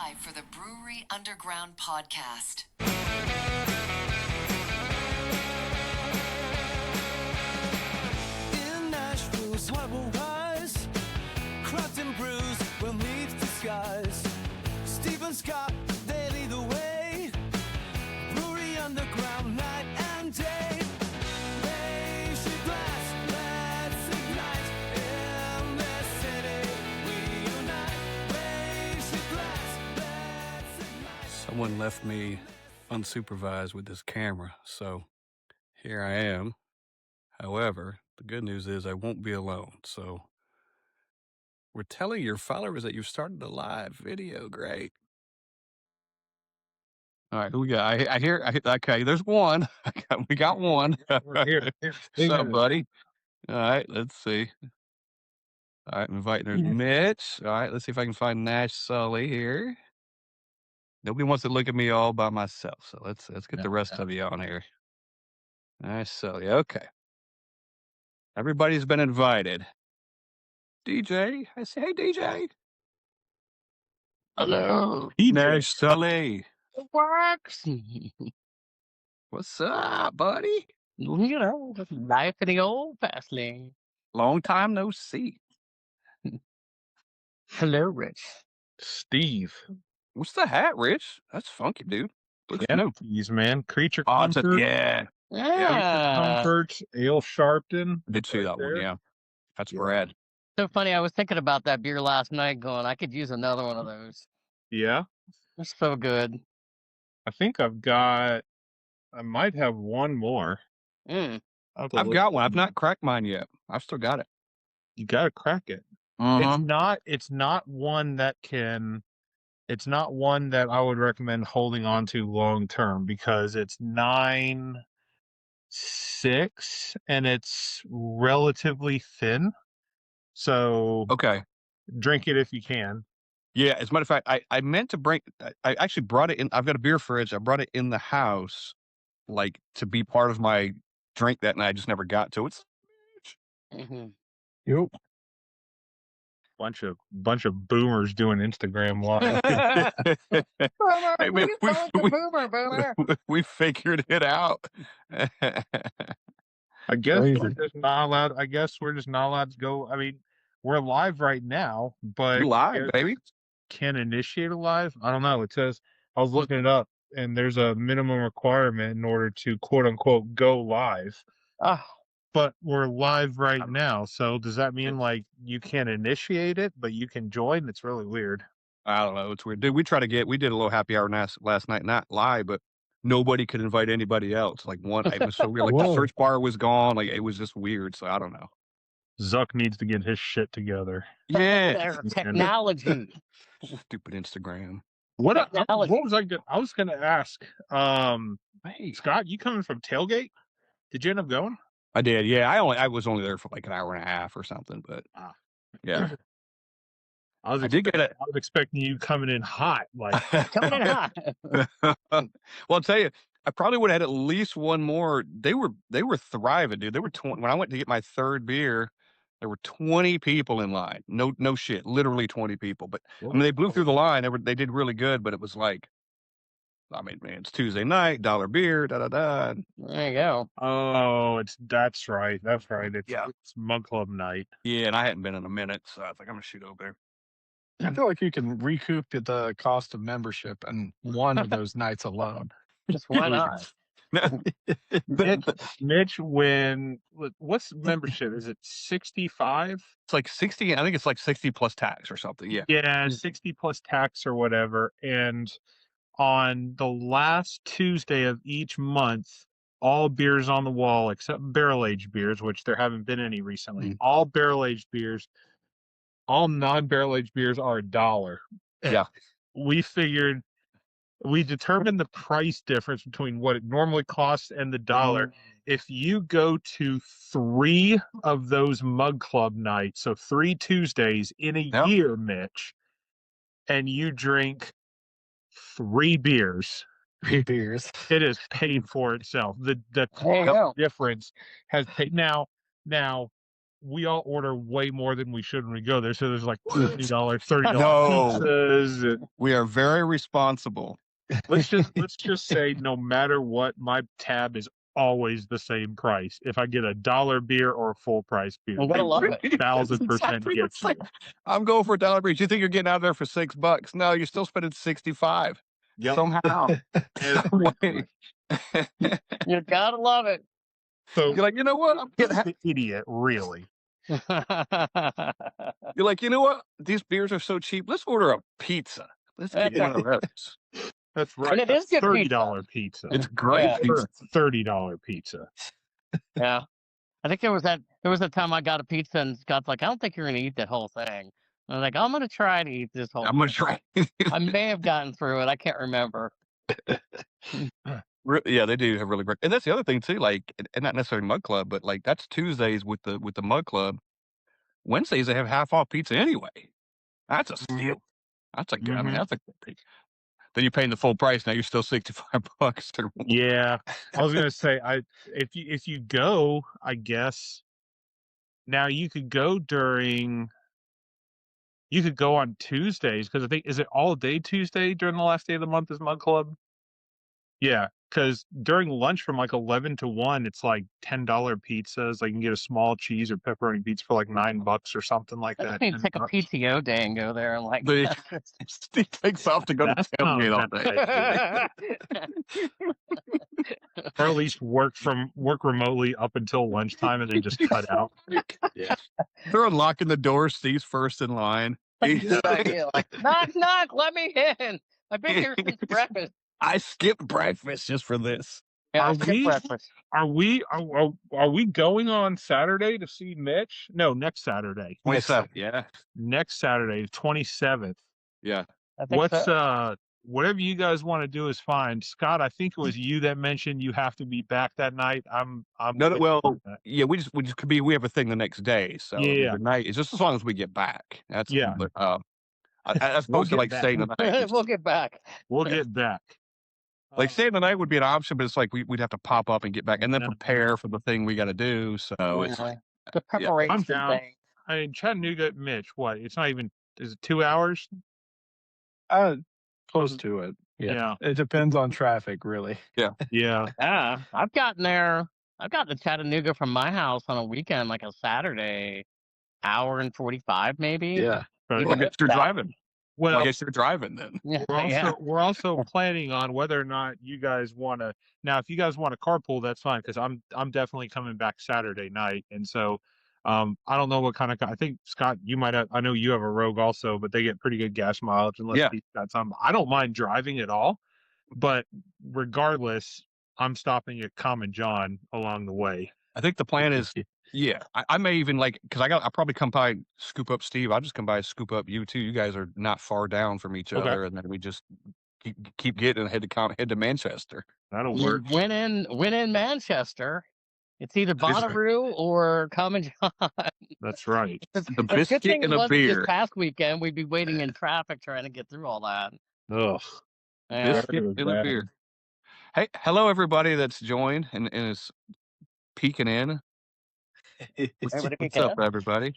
live for the Brewery Underground podcast. In Nashville's harbor wise, craft and brews will meet the skies. Stephen Scott, they lead the way. Brewery Underground night and day. Raise your glass, let's ignite. In this city, we unite. Raise your glass, let's ignite. Someone left me unsupervised with this camera, so here I am. However, the good news is I won't be alone. So we're telling your followers that you've started a live video. Great. All right, who we got? I hear. Okay, there's one. We got one. Here. What's up, buddy? All right, let's see. All right, I'm inviting there's Mitch. All right, let's see if I can find Nash Sully here. Nobody wants to look at me all by myself, so let's get the rest of you on here. Nash Sully. Okay. Everybody's been invited. DJ, I say, hey, DJ. Hello. Nash Sully. It works. What's up, buddy? You know, just life in the old fast lane. Long time no see. Hello, Rich. Steve. What's the hat, Rich? That's funky, dude. Looks new. Jeez, man. Creature Oh, it's Comfort. yeah. Comfort. Ale Sharpton. I did see that one, yeah. That's rad. So funny. I was thinking about that beer last night going, I could use another one of those. Yeah. They're so good. I think I might have one more. Mm. I've got one. I've not cracked mine yet. I've still got it. You got to crack it. It's not one that I would recommend holding on to long term because it's 9.6 and it's relatively thin. So Okay. drink it if you can. Yeah, as a matter of fact, I meant to bring, I actually brought it in. I've got a beer fridge. I brought it in the house, like to be part of my drink that night. I just never got to it. Mm-hmm. Yep. Bunch of boomers doing Instagram live. Hey, man, we figured it out. I guess we're just not allowed. To go. I mean, we're live right now, but We're live, baby. Can initiate a live? I don't know. It says I was looking it up, and there's a minimum requirement in order to quote unquote go live. But we're live right now, so does that mean like you can't initiate it, but you can join? It's really weird. I don't know. It's weird. Dude, we did a little happy hour last night, not live, but nobody could invite anybody else. Like it was so weird. Like the search bar was gone. Like it was just weird. So I don't know. Zuck needs to get his shit together. Yeah. Technology. Stupid Instagram. What was I going? I was going to ask. Hey, Scott, you coming from TailGate? Did you end up going? I did. Yeah, I was only there for like an hour and a half or something, but yeah. I was expecting you coming in hot, like Coming in hot. Well, I'll tell you, I probably would have had at least one more. They were thriving, dude. They were when I went to get my third beer, there were 20 people in line. No shit, literally 20 people. But I mean, they blew through the line. They did really good, but it was like, I mean, man, it's Tuesday night, $1 beer, da da da. There you go. Oh, that's right. It's Mug Club night. Yeah, and I hadn't been in a minute, so I was like, I'm gonna shoot over there. I feel like you can recoup the cost of membership in one of those nights alone. Just why not? Mitch, what's membership? Is it 65? It's like 60. I think it's like 60 plus tax or something. Yeah. Yeah, 60 plus tax or whatever. And on the last Tuesday of each month, all beers on the wall except barrel-aged beers, which there haven't been any recently. All barrel-aged beers, all non-barrel-aged beers are $1. Yeah. We determined the price difference between what it normally costs and the $1. If you go to 3 of those Mug Club nights, so 3 Tuesdays in a year, Mitch, and you drink 3 beers. It is paid for itself. The difference has paid. Now, we all order way more than we should when we go there. So there's like $20, $30 No. pizzas. We are very responsible. Let's just say no matter what, my tab is always the same price. If I get $1 beer or a full price beer, I'm gonna love it. 1,000% gets you. I'm going for $1 beer. You think you're getting out there for $6? No, you're still spending 65 Yep. somehow. Some way. You gotta love it. So You're like, you know what? I'm getting the idiot, really. You're like, you know what? These beers are so cheap. Let's order a pizza. Let's get one of those. That's right. And it is good $30 pizza. It's great. Yeah. Pizza. $30 pizza. Yeah. I think there was a time I got a pizza and Scott's like, I don't think you're gonna eat that whole thing. I'm like, I'm gonna try to eat this whole I'm going to thing. try. I may have gotten through it. I can't remember. Yeah, they do have really great. And that's the other thing too, like, and not necessarily Mug Club, but like that's Tuesdays with the Mug Club. Wednesdays they have half off pizza anyway. That's a steal. That's a good. I mean, that's a good thing. Then you're paying the full price. Now you're still $65. Or more. Yeah, I was gonna say, if you go, I guess now you could go on Tuesdays, because I think, is it all day Tuesday during the last day of the month is Mug Club? Yeah, because during lunch from like 11 to 1, it's like $10 pizzas. Like you can get a small cheese or pepperoni pizza for like $9 or something like I that. just need to take a PTO day and go there and like. But Steve takes off to go to That's tailgate all not day. Or at least work remotely up until lunchtime and then just cut out. Yeah. They're unlocking the door. Steve's first in line. Good idea. Like, knock, knock, let me in. I've been here since breakfast. I skipped breakfast just for this. Yeah, Are I skipped we- breakfast. Are we going on Saturday to see Mitch? No, next Saturday. 27. Yeah. Next Saturday, 27th. Yeah. I think What's so. whatever you guys want to do is fine. Scott, I think it was you that mentioned you have to be back that night. I'm No, with well, you on that. yeah, we just could be. We have a thing the next day, so I mean, Yeah. the night is just as long as we get back. That's Yeah. But as We'll opposed to get like back. staying the night. We'll get back. We'll get back. Like staying the night would be an option, but it's like we'd have to pop up and get back and then Yeah. prepare for the thing we got to do. So it's Yeah. The preparation I'm down. thing. I mean, Chattanooga, Mitch, what? It's not even, is it 2 hours? Close to it. Yeah. Yeah. It depends on traffic, really. Yeah. Yeah, I've gotten to Chattanooga from my house on a weekend, like a Saturday, hour and 45 maybe. Yeah. But Even I guess you're that- driving. well, I guess you're driving then. we're also planning on whether or not you guys want to. Now, if you guys want to carpool, that's fine, because I'm definitely coming back Saturday night, and so I don't know what kind of. I think Scott, you might have. I know you have a Rogue also, but they get pretty good gas mileage unless Yeah. he's got some. I don't mind driving at all, but regardless, I'm stopping at Common John along the way. I think the plan is, yeah, I may even like because I'll probably come by, scoop up Steve. I'll just come by, scoop up you too. You guys are not far down from each Okay. other, and then we just keep getting and head to Manchester. That'll work. Win in Manchester. It's either Bonnaroo or Common John. That's right. The good biscuit thing and a was beer. This past weekend, we'd be waiting in traffic trying to get through all that. Ugh. Yeah. Biscuit it was and a bad. beer. Hey, hello everybody that's joined and is peeking in. Everybody What's peeking up, everybody?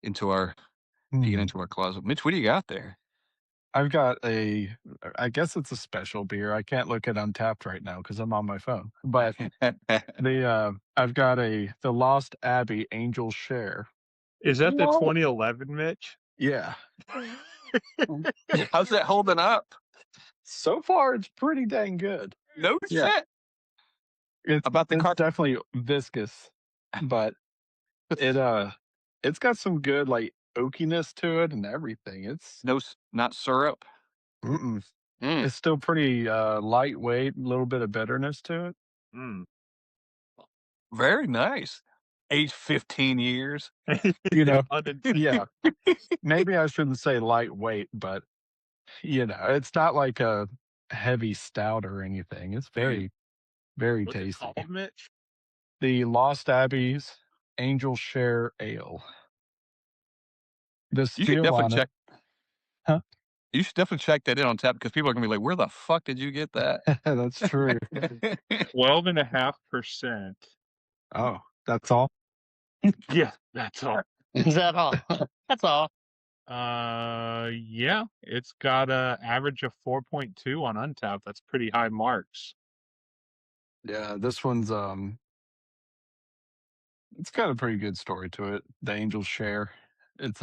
Peeking into our closet. Mitch, what do you got there? I've got I guess it's a special beer. I can't look at Untappd right now because I'm on my phone. But I've got the Lost Abbey Angel Share. Is that the Whoa. 2011, Mitch? Yeah. How's that holding up? So far, it's pretty dang good. No Yeah. shit. It's About the it's definitely viscous, but it's got some good like oakiness to it and everything. It's Not syrup. mm-mm. Mm. It's still pretty lightweight, a little bit of bitterness to it. Mm. Very nice. Age 15 years. You know, Unintended. yeah. Maybe I shouldn't say lightweight, but it's not like a heavy stout or anything. It's very, very What's it tasty. called, Mitch? The Lost Abbey's Angel Share Ale. The You should steel definitely on check. Huh? You should definitely check that in on tap because people are gonna be like, "Where the fuck did you get that?" it. That's true. 12.5%. Oh, that's all. Yeah, that's all. Is that all? That's all. Yeah, it's got a average of 4.2 on Untappd. That's pretty high marks. Yeah, this one's it's got a pretty good story to it. The Angel's Share. It's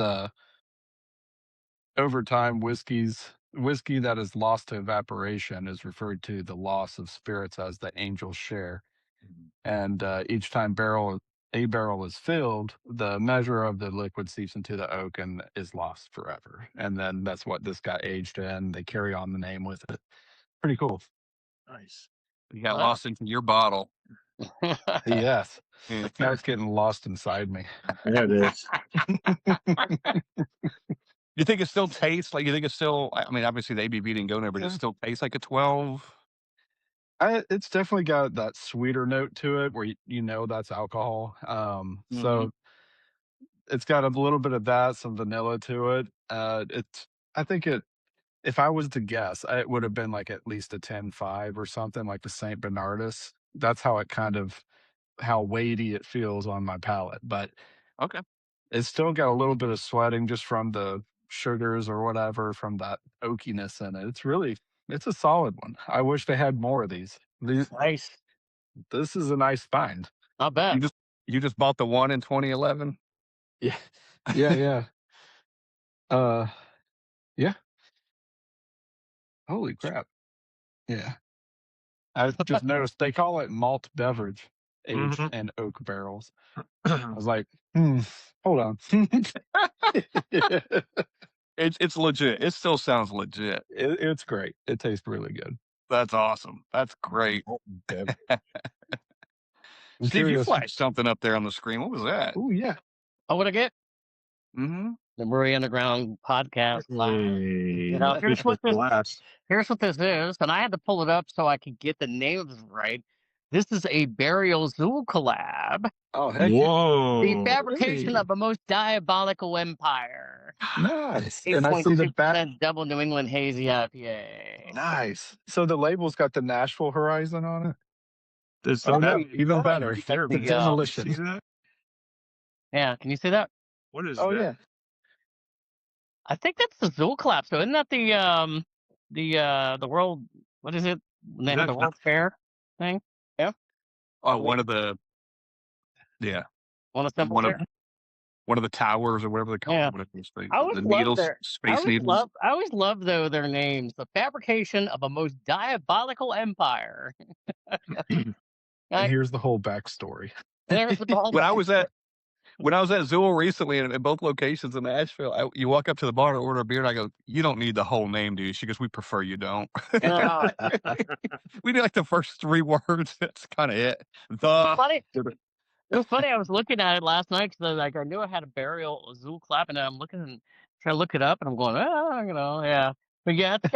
over time whiskey that is lost to evaporation is referred to the loss of spirits as the Angel's Share. And each time a barrel is filled, the measure of the liquid seeps into the oak and is lost forever. And then that's what this got aged in. They carry on the name with it. Pretty cool. Nice. You got Wow. lost into your bottle. Yes. Yeah. Now it's getting lost inside me. Yeah, it is. You think it still tastes like? You think it's still? I mean, obviously the ABV didn't go there, but it Yeah. still tastes like a 12. It's definitely got that sweeter note to it where you know that's alcohol. So it's got a little bit of that, some vanilla to it. I think if I was to guess, it would have been like at least a 10.5 or something like the St. Bernardus. That's how how weighty it feels on my palate. But Okay. it's still got a little bit of sweating just from the sugars or whatever, from that oakiness in it. It's a solid one. I wish they had more of these. Nice. This is a nice find. Not bad. You just bought the one in 2011. Yeah. Yeah. Yeah. Holy crap. Yeah. I just noticed they call it malt beverage aged in oak barrels. I was like, hold on. It's legit. It still sounds legit. It's great. It tastes really good. That's awesome. That's great. Steve, you flashed something up there on the screen. What was that? Oh, yeah. Oh, what I get? Mm-hmm. The Brewery Underground podcast. You know, here's what this is, and I had to pull it up so I could get the names right. This is a Burial Zool collab. Oh, heck. Whoa. The fabrication of a most diabolical empire. Nice. And I see the back. Double New England Hazy IPA. Nice. So the label's got the Nashville Horizon on it? Even better. The demolition. See that? Yeah, can you see that? What is Oh, that? yeah. I think that's the Zool collab. So isn't that the world? What is it? When they have the World Fair thing? Yeah. Oh, one of the towers or whatever they call it. I always the needles, space needles. I always love though their names. The fabrication of a most diabolical empire. And here's the whole backstory. There's the whole When I was at Zool recently in both locations in Nashville, you walk up to the bar to order a beer, and I go, "You don't need the whole name, do you?" She goes, "We prefer you don't." We do like the first 3 words. That's kind of it. It was funny. I was looking at it last night because I knew I had a Burial Zool collab, and I'm looking and trying to look it up, and I'm going, yeah. But yeah, it's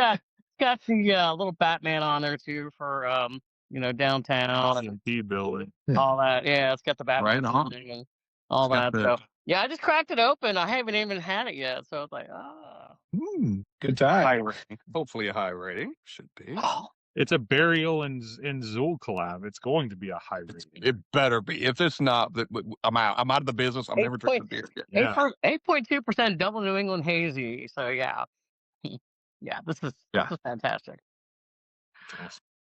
got the little Batman on there too for downtown and building. all that. Yeah, it's got the Batman Right on. and all that. So yeah, I just cracked it open. I haven't even had it yet, so it's like, good time. High rating. Hopefully a high rating. Should be. It's a Burial and Zool collab. It's going to be a high rating. It better be. If it's not, I'm out. I'm out of the business. I'm never drinking beer again. 8.2% double New England hazy. So yeah, yeah, this is fantastic.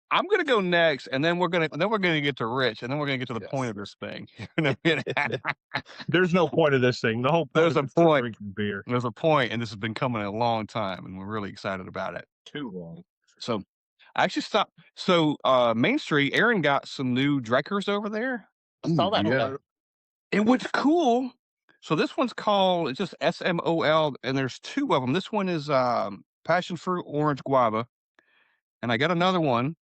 I'm gonna go next, and then we're gonna get to Rich, and then we're gonna get to the point of this thing. There's no point of this thing. The whole point There's a point. Drinking beer. There's a point, and this has been coming a long time, and we're really excited about it. Too long. So, I actually stopped. So, Main Street, Aaron got some new Drekkers over there. I saw that. Yeah. And what's cool? So this one's called, it's just SMOL, and there's 2 of them. This one is passion fruit orange guava, and I got another one.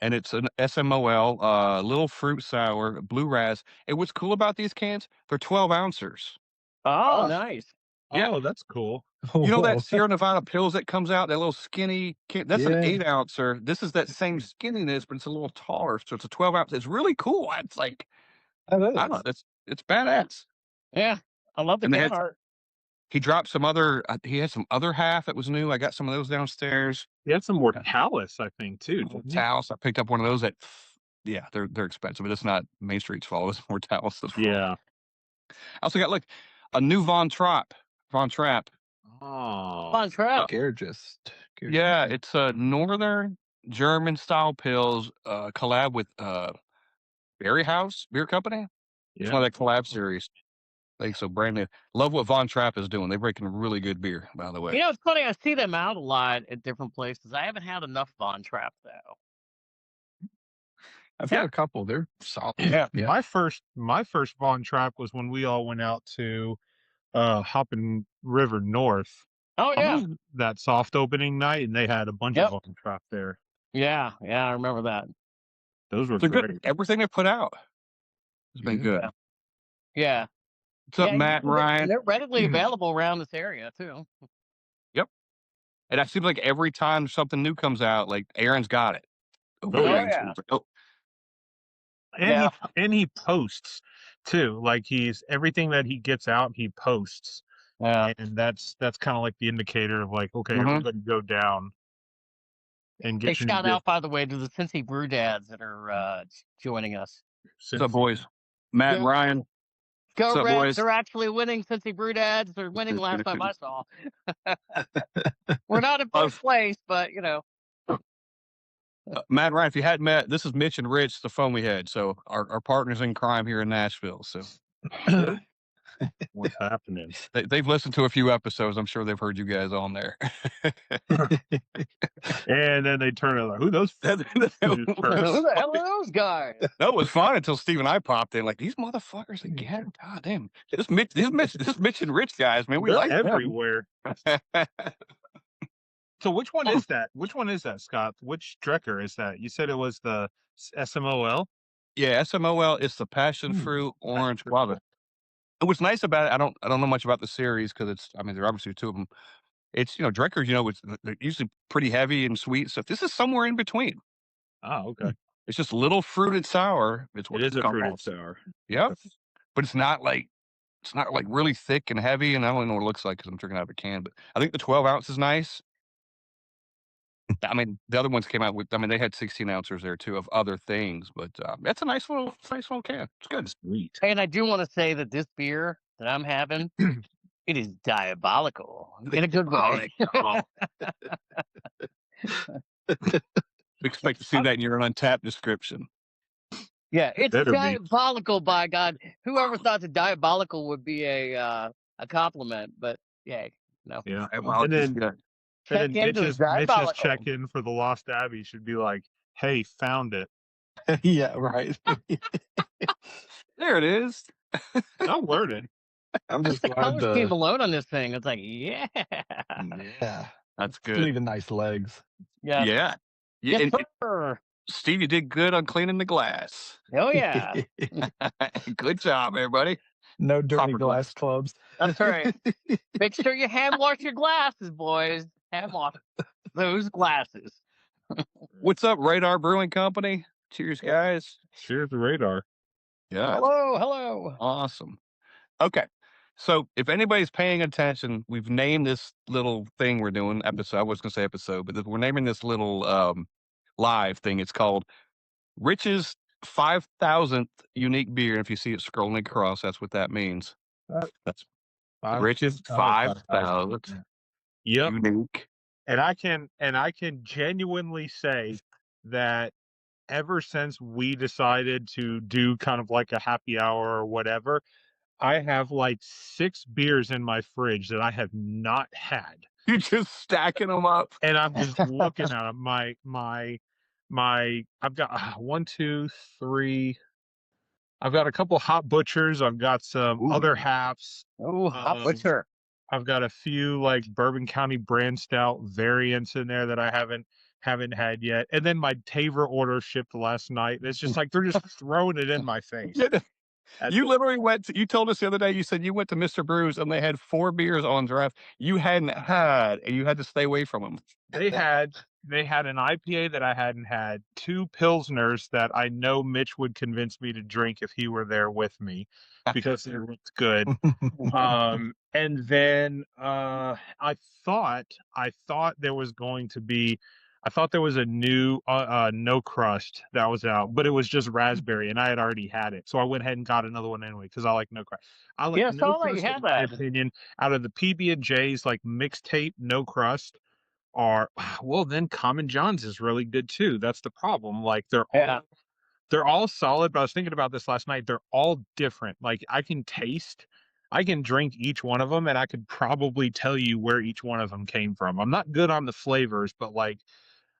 And it's an SMOL, little fruit sour, blue raz. And what's cool about these cans? They're 12 ounces. Oh, nice. Yeah. Oh, that's cool. You know that Sierra Nevada pills that comes out, that little skinny can? That's an 8 ouncer. This is that same skinniness, but it's a little taller. So it's a 12 ounce. It's really cool. It's like, I don't know. It's badass. Yeah. I love the can art. He dropped some other, he had some other half that was new. I got some of those downstairs. He had some Mortalis, I think, too. Mortalis. I picked up one of those at Yeah, they're expensive, but it's not Main Street's fault. It's Mortalis' fault. Yeah. I also got a new Von Trapp. Oh. Fun Trapp. Gorgeous. Yeah, it's a northern German style pills collab with Berry House Beer Company. It's Yeah. one of that collab series. So brand new. Love what Von Trapp is doing. They're making really good beer, by the way. You know, it's funny. I see them out a lot at different places. I haven't had enough Von Trapp though. I've got a couple. They're solid. Yeah. Yeah. My first Von Trapp was when we all went out to Hoppin' River North. Oh yeah, That soft opening night, and they had a bunch of Von Trapp there. yeah. I remember that. Those were They're great. good. Everything they put out has been good. Yeah. What's up, Matt and Ryan? They're readily available around this area too. Yep. And it seems like every time something new comes out, like Aaron's got it. yeah. And he posts too. Like everything that he gets out, he posts. Yeah. And that's kind of like the indicator of like, okay, Mhm. everybody go down and Hey, get your shout out by the way to the Cincy Brew Dads that are joining us. What's up, boys? Matt and Ryan. Go What's up, Reds! boys? They're actually winning. Cincy Brew Dads, they're winning last time I saw. We're not in first place, but you know. Matt and Ryan, if you hadn't met, this is Mitch and Rich, the Foamy Head. So our partners in crime here in Nashville. So what's happening? They've listened to a few episodes. I'm sure they've heard you guys on there. And then they turn it like, who those? Who the hell are those guys? That was fun until Steve and I popped in. Like, these motherfuckers again. God damn. This Mitch and Rich guys, man. We They're like them. everywhere. So which one is that? Which one is that, Scott? Which Drekker is that? You said it was the SMOL? Yeah, SMOL is the passion fruit orange guava. And what's nice about it, I don't know much about the series because there are obviously two of them. It's, Drekker, they're usually pretty heavy and sweet stuff. This is somewhere in between. Oh, okay. It's just little fruited sour. It is a fruited sour. Yep. But it's not like really thick and heavy, and I don't know what it looks like because I'm drinking out of a can. But I think the 12 ounce is nice. The other ones came out with. They had 16 ounces there too of other things, but that's a nice little can. It's good. Sweet. And I do want to say that this beer that I'm having, it is diabolical in a good way. We expect to see that in your Untappd description. Yeah, it's Better be. diabolical, by God. Whoever thought that diabolical would be a compliment, but yeah, no. Yeah. And then Mitch's check-in for the Lost Abbey should be like, hey, found it. Yeah, right. There it is. I'm learning. I'm just The glad color scheme alone on this thing, it's like, yeah. Yeah. That's good. Still even nice legs. Yeah. Yeah. Yes, And sir. Steve, you did good on cleaning the glass. Oh, yeah. Good job, everybody. No dirty Proper glass clubs. That's right. Make sure you hand wash your glasses, boys. Hand wash those glasses. What's up, Radar Brewing Company? Cheers, guys. Cheers to Radar. Yeah. Hello. Awesome. Okay. So if anybody's paying attention, we've named this little thing we're doing episode. I was going to say episode, but we're naming this little live thing. It's called Rich's 5,000th unique beer. And if you see it scrolling across, that's what that means. That's Rich's 5,000th unique. And I can genuinely say that ever since we decided to do kind of like a happy hour or whatever, I have like 6 beers in my fridge that I have not had. You're just stacking them up. And I'm just looking at them. I've got 1, 2, 3. I've got a couple Hot Butchers. I've got some other halves. Oh, Hot Butcher. I've got a few like Bourbon County brand stout variants in there that I haven't had yet. And then my Taver order shipped last night. It's just like they're just throwing it in my face. You literally you told us the other day, you said you went to Mr. Brews and they had 4 beers on draft you hadn't had, and you had to stay away from them. They had an IPA that I hadn't had, 2 Pilsners that I know Mitch would convince me to drink if he were there with me because it looked good. And then I thought there was going to be I thought there was a new no crust that was out, but it was just raspberry, and I had already had it, so I went ahead and got another one anyway because I like no crust. I like Yeah, I no saw that you crust, had in my that. opinion, out of the PB&J's like mixtape no crust are well. Then Common John's is really good too. That's the problem. Like Yeah. they're all solid, but I was thinking about this last night. They're all different. Like I can drink each one of them, and I could probably tell you where each one of them came from. I'm not good on the flavors, but like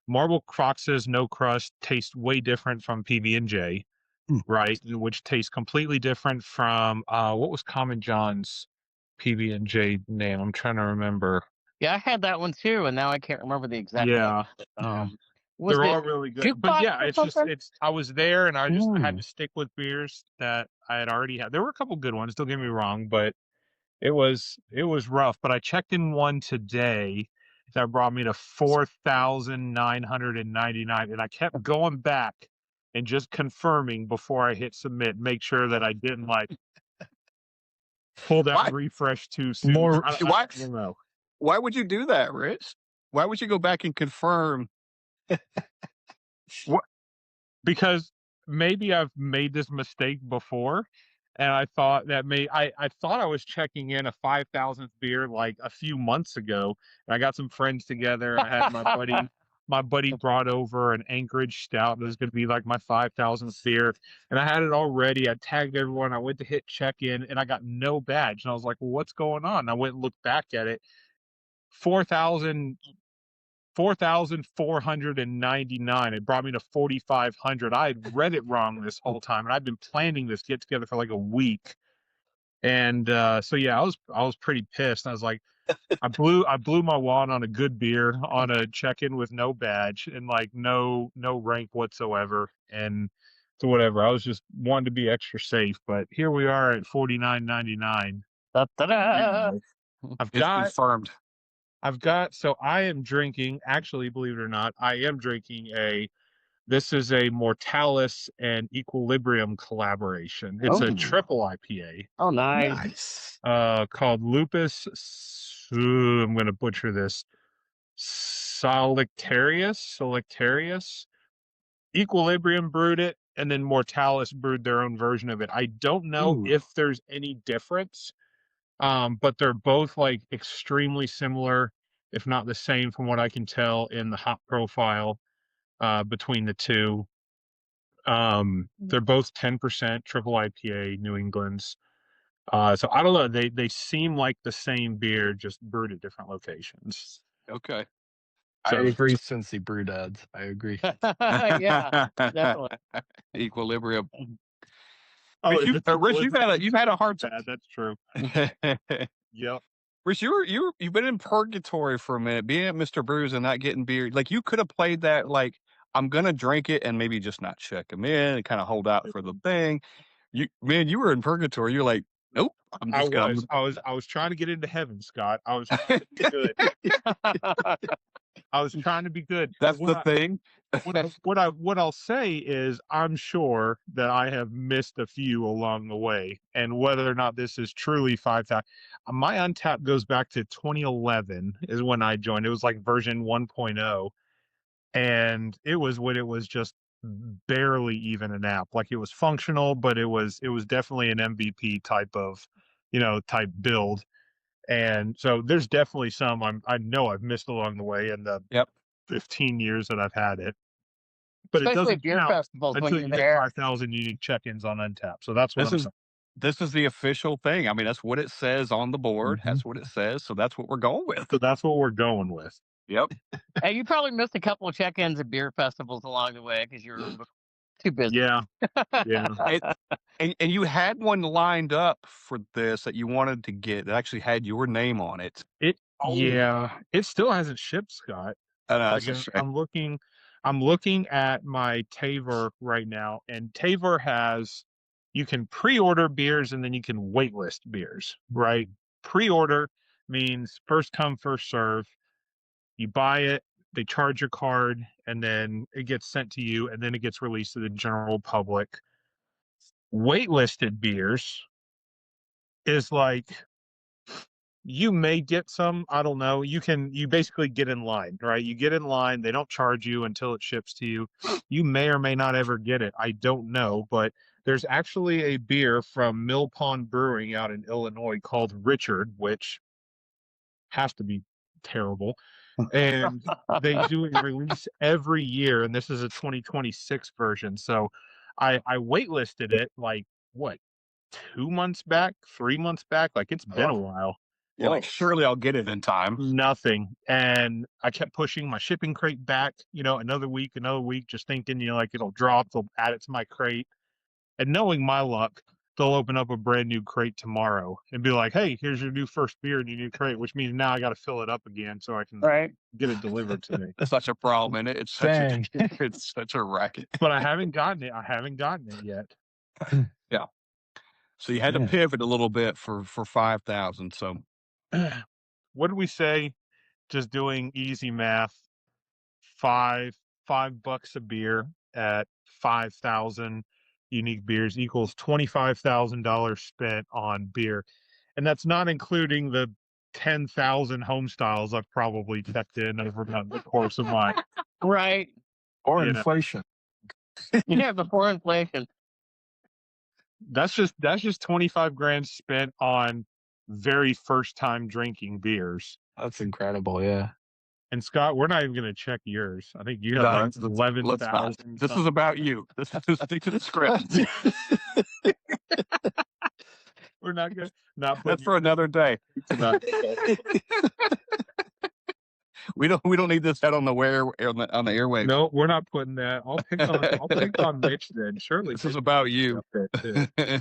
Marble Fox's no crust tastes way different from PB&J, right? Which tastes completely different from what was Common John's PB&J name? I'm trying to remember. Yeah, I had that one too, and now I can't remember the exact name. Yeah, Yeah. Was they're it all really good. But jukebox yeah, or it's just something? I was there and I had Mm. to stick with beers that I had already had. There were a couple good ones, don't get me wrong, but it was rough. But I checked in one today that brought me to 4,999, and I kept going back and just confirming before I hit submit, make sure that I didn't like pull that Why? refresh too soon. More Why? I don't know. Why would you do that, Rich? Why would you go back and confirm? What? Because maybe I've made this mistake before, and I thought that I thought I was checking in a 5,000th beer like a few months ago. And I got some friends together. I had my buddy brought over an Anchorage Stout that was going to be like my 5,000th beer, and I had it already. I tagged everyone. I went to hit check in, and I got no badge. And I was like, "Well, what's going on?" And I went and looked back at it. 4,000 4,499. It brought me to 4,500. I had read it wrong this whole time, and I've been planning this get together for like a week. And so yeah, I was pretty pissed. I was like, I blew my wad on a good beer on a check-in with no badge and like no rank whatsoever. And so whatever. I was just wanting to be extra safe, but here we are at 49.99. Da-da-da. I've It's got confirmed. so I am drinking, actually, believe it or not, I am drinking this is a Mortalis and Equilibrium collaboration. It's a Oh. triple IPA, Oh, nice. called Lupus, I'm going to butcher this, Solictarius. Equilibrium brewed it, and then Mortalis brewed their own version of it. I don't know Ooh. if there's any difference. But they're both like extremely similar, if not the same, from what I can tell in the hop profile between the two. They're both 10% triple IPA New England's. So I don't know. They seem like the same beer, just brewed at different locations. Okay. I So agree, Cincy Brew Dads. I agree. Yeah, definitely. Equilibrium. oh, Rich, you've had a hard time. That's true. Yep. Rich, you've been in purgatory for a minute, being at Mr. Brews and not getting beer. Like you could have played that like I'm gonna drink it and maybe just not check them in and kind of hold out for the thing. You were in purgatory. You're like, nope. I was trying to get into heaven, Scott. I was trying to be good. I was trying to be good. That's the thing. What I'll say is I'm sure that I have missed a few along the way, and whether or not this is truly 5,000. My Untappd goes back to 2011 is when I joined. It was like version 1.0, and it was when it was just barely even an app. Like it was functional, but it was definitely an MVP type of type build. And so there's definitely some I know I've missed along the way in the Yep. 15 years that I've had it. But it Especially doesn't beer count festivals when until you're you get there. 5,000 unique check-ins on Untappd. So that's what This is the official thing. I mean, that's what it says on the board. Mm-hmm. That's what it says. So that's what we're going with. So that's what we're going with. Yep. Hey, you probably missed a couple of check-ins at beer festivals along the way because you were too busy. Yeah. Yeah. And you had one lined up for this that you wanted to get that actually had your name on it. Yeah. It still hasn't shipped, Scott. I'm looking at my Tavor right now, and Tavor has, you can pre-order beers and then you can waitlist beers, right? Pre-order means first come, first serve. You buy it, they charge your card, and then it gets sent to you, and then it gets released to the general public. Waitlisted beers is like You may get some. I don't know. You basically get in line, right? You get in line. They don't charge you until it ships to you. You may or may not ever get it. I don't know, but there's actually a beer from Mill Pond Brewing out in Illinois called Richard, which has to be terrible. And they do a release every year, and this is a 2026 version. So I waitlisted it like what, 2 months back, 3 months back? Like it's been a while. Yeah, like surely I'll get it in time. Nothing. And I kept pushing my shipping crate back, another week, just thinking, like it'll drop, they'll add it to my crate. And knowing my luck, they'll open up a brand new crate tomorrow and be like, hey, here's your new first beer in your new crate, which means now I got to fill it up again so I can get it delivered to me. That's such a problem, and it's such a racket. But I haven't gotten it. I haven't gotten it yet. Yeah. So you had to pivot a little bit for 5,000. So what did we say? Just doing easy math, $5 a beer at 5,000 unique beers equals $25,000 spent on beer, and that's not including the 10,000 home styles I've probably checked in over the course of my Right. Or inflation. Yeah, before inflation. That's just 25 grand spent on very first time drinking beers. That's incredible. Yeah. And Scott, we're not even going to check yours. I think you have like 11,000. This is about you. This is stick to the script. We're not going to. That's for another day. We don't need this head on the airwaves. No, we're not putting that. I'll pick on Mitch then. Surely this is about you.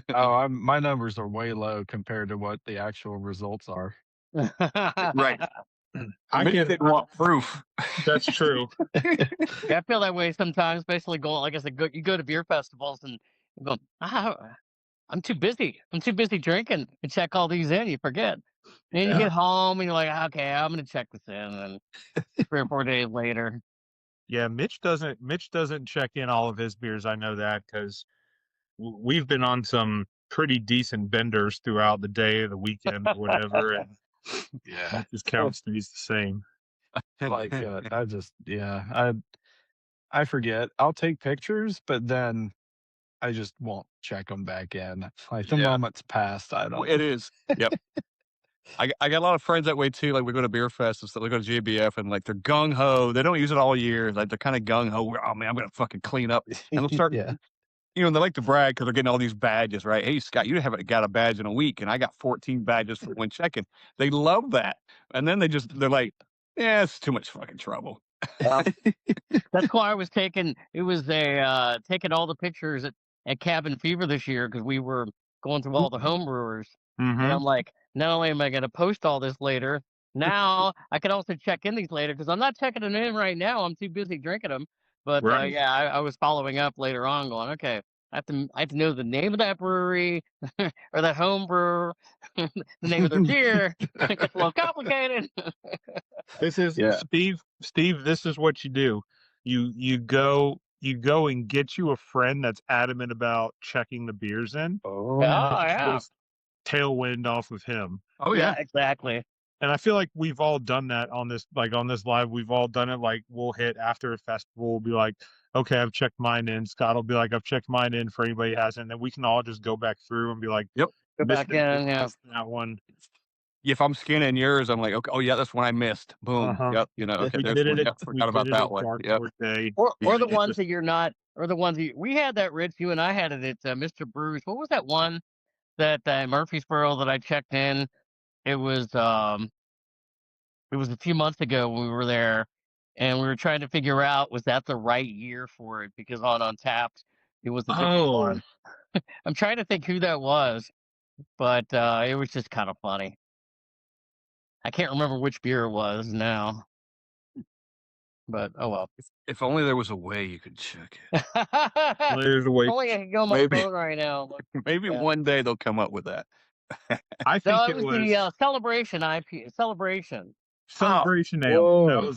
My numbers are way low compared to what the actual results are. Right. I didn't want proof. That's true. Yeah, I feel that way sometimes, especially going, like I said, you go to beer festivals and you go, I'm too busy. I'm too busy drinking to check all these in. You forget. And then you get home and you're like, okay, I'm going to check this in. And 3 or 4 days later. Yeah, Mitch doesn't check in all of his beers. I know that because we've been on some pretty decent benders throughout the day, the weekend, or whatever. And yeah, his count stays the same. Like I forget. I'll take pictures, but then I just won't check them back in. Like the moment's passed. I don't. It is. Yep. I got a lot of friends that way too. Like we go to beer fest and stuff. We go to GBF and like they're gung ho. They don't use it all year. Like they're kind of gung ho. Oh man, I'm gonna fucking clean up. And they'll start. They like to brag because they're getting all these badges, right? Hey Scott, you haven't got a badge in a week, and I got 14 badges for one checking. They love that, and then they're like, yeah, it's too much fucking trouble. That's why I was taking all the pictures at Cabin Fever this year because we were going through all the home brewers. Mm-hmm. And I'm like, not only am I going to post all this later, now I can also check in these later because I'm not checking them in right now. I'm too busy drinking them. But right. I was following up later on, going, okay, I have to know the name of that brewery or that home brewer, the name of their beer. It gets a little complicated. This is Steve. This is what you do. You go and get you a friend that's adamant about checking the beers in. Oh yeah. Tailwind off of him. Oh yeah, exactly. And I feel like we've all done that on this live. We've all done it. Like we'll hit after a festival. We'll be like, okay, I've checked mine in. Scott will be like, I've checked mine in for anybody who hasn't. And then we can all just go back through and be like, yep, go back in. Yeah, that one. If I'm scanning yours, I'm like, okay, oh yeah, that's one I missed. Boom. Yep. Okay. Forgot about that one. Yep. Or the ones that you're not, or the ones that we had that Rich, you and I had it at Mr. Brews. What was that one that Murfreesboro that I checked in? It was a few months ago when we were there, and we were trying to figure out was that the right year for it because on Untappd it was a different one. I'm trying to think who that was, but it was just kind of funny. I can't remember which beer it was now, but oh well. If only there was a way you could check it. There's a way. Only I can go on my phone right now. Maybe one day they'll come up with that. I think it was the Celebration Celebration. Celebration Ale. That was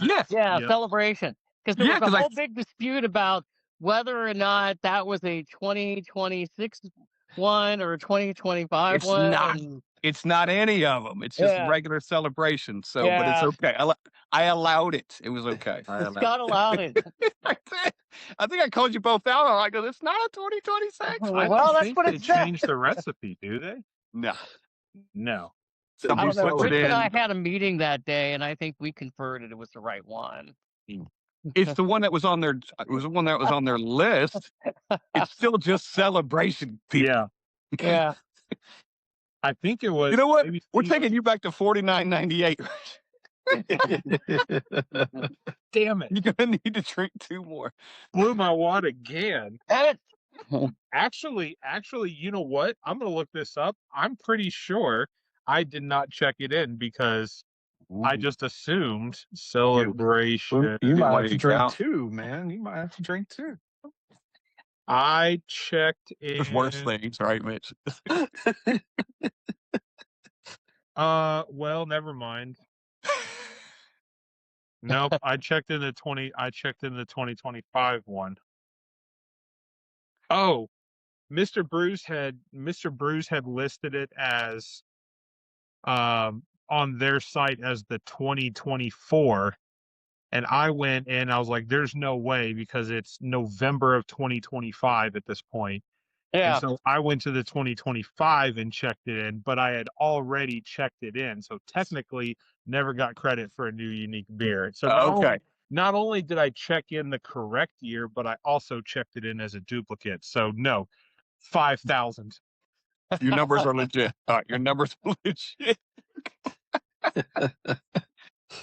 Celebration. Because there was a whole big dispute about whether or not that was a 2026 one or a 2025 one. It's not any of them. It's just Yeah. regular celebration. So, but it's Yeah. okay. I allowed it. It was okay. Scott allowed it. I think I called you both out. I go, it's not a 2026. I Well, don't that's think what they it said. changed the recipe, do they? No. No. Somebody I don't know. puts it Rich and I in. had a meeting that day, and I think we conferred it was the right one. It's the one that was on their. It was the one that was on their list. It's still just celebration, people. Yeah. Yeah. I think it was. You know what? maybe We're Steve- taking you back to 49.98. Damn it. You're gonna need to drink 2 more. Blew my wad again. Damn it. Actually, you know what? I'm going to look this up. I'm pretty sure I did not check it in because I just assumed celebration. You might have to drink count. 2, man. You might have to drink 2. I checked in. There's worse things, right, Mitch? Well, never mind. Nope, I checked in the 2025 one. Oh, Mr. Brews had listed it as on their site as the 2024, and I went and I was like, there's no way, because it's November of 2025 at this point. Yeah. And so I went to the 2025 and checked it in, but I had already checked it in. So technically never got credit for a new unique beer. So not only did I check in the correct year, but I also checked it in as a duplicate. So no, 5,000. Your numbers are legit. Your numbers are legit.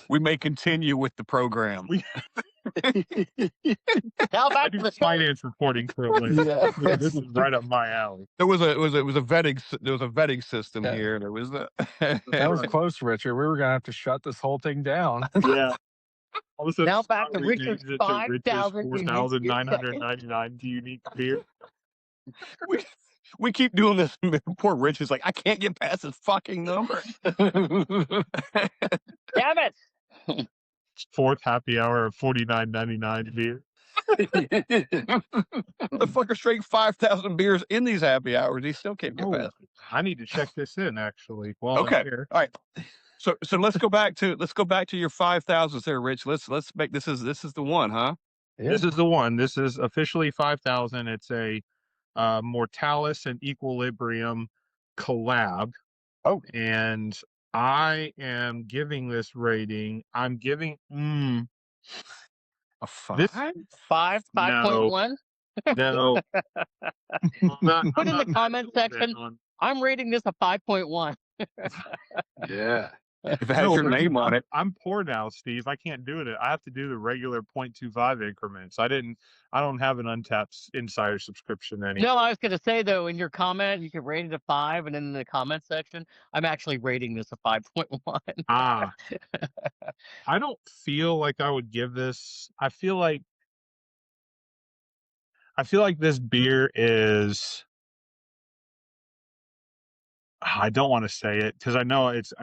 We may continue with the program. Now I back to do the show. finance reporting currently. Yeah. This is right up my alley. There was a vetting system here. There was a That was close, Richard. We were going to have to shut this whole thing down. Yeah. All of a sudden, Now back Scott to Richard's renames it to Rich's 5,000 4,999 unique beer. we keep doing this. Poor Rich is like, I can't get past this fucking number. Damn it. Fourth happy hour of 49.99 beer. The fucker drank 5,000 beers in these happy hours. He still can't get Oh, past. I need to check this in actually. While Okay. I'm here. All right. So let's go back to your 5,000s there, Rich. Let's make this is the one, huh? Yeah. This is the one. This is officially 5,000. It's a Mortalis and Equilibrium collab. Oh. And I am giving this rating. I'm giving A 5? this 5.1. no. Put in the comment section. I'm rating this a 5.1. Yeah. If it has your name on it. I'm poor now, Steve. I can't do it. I have to do the regular 0.25 increments. I don't have an Untappd insider subscription anymore. No, I was going to say, though, in your comment, you can rate it a 5, and in the comment section, I'm actually rating this a 5.1. I don't feel like I would give this. I feel like this beer is. I don't want to say it because I know it's.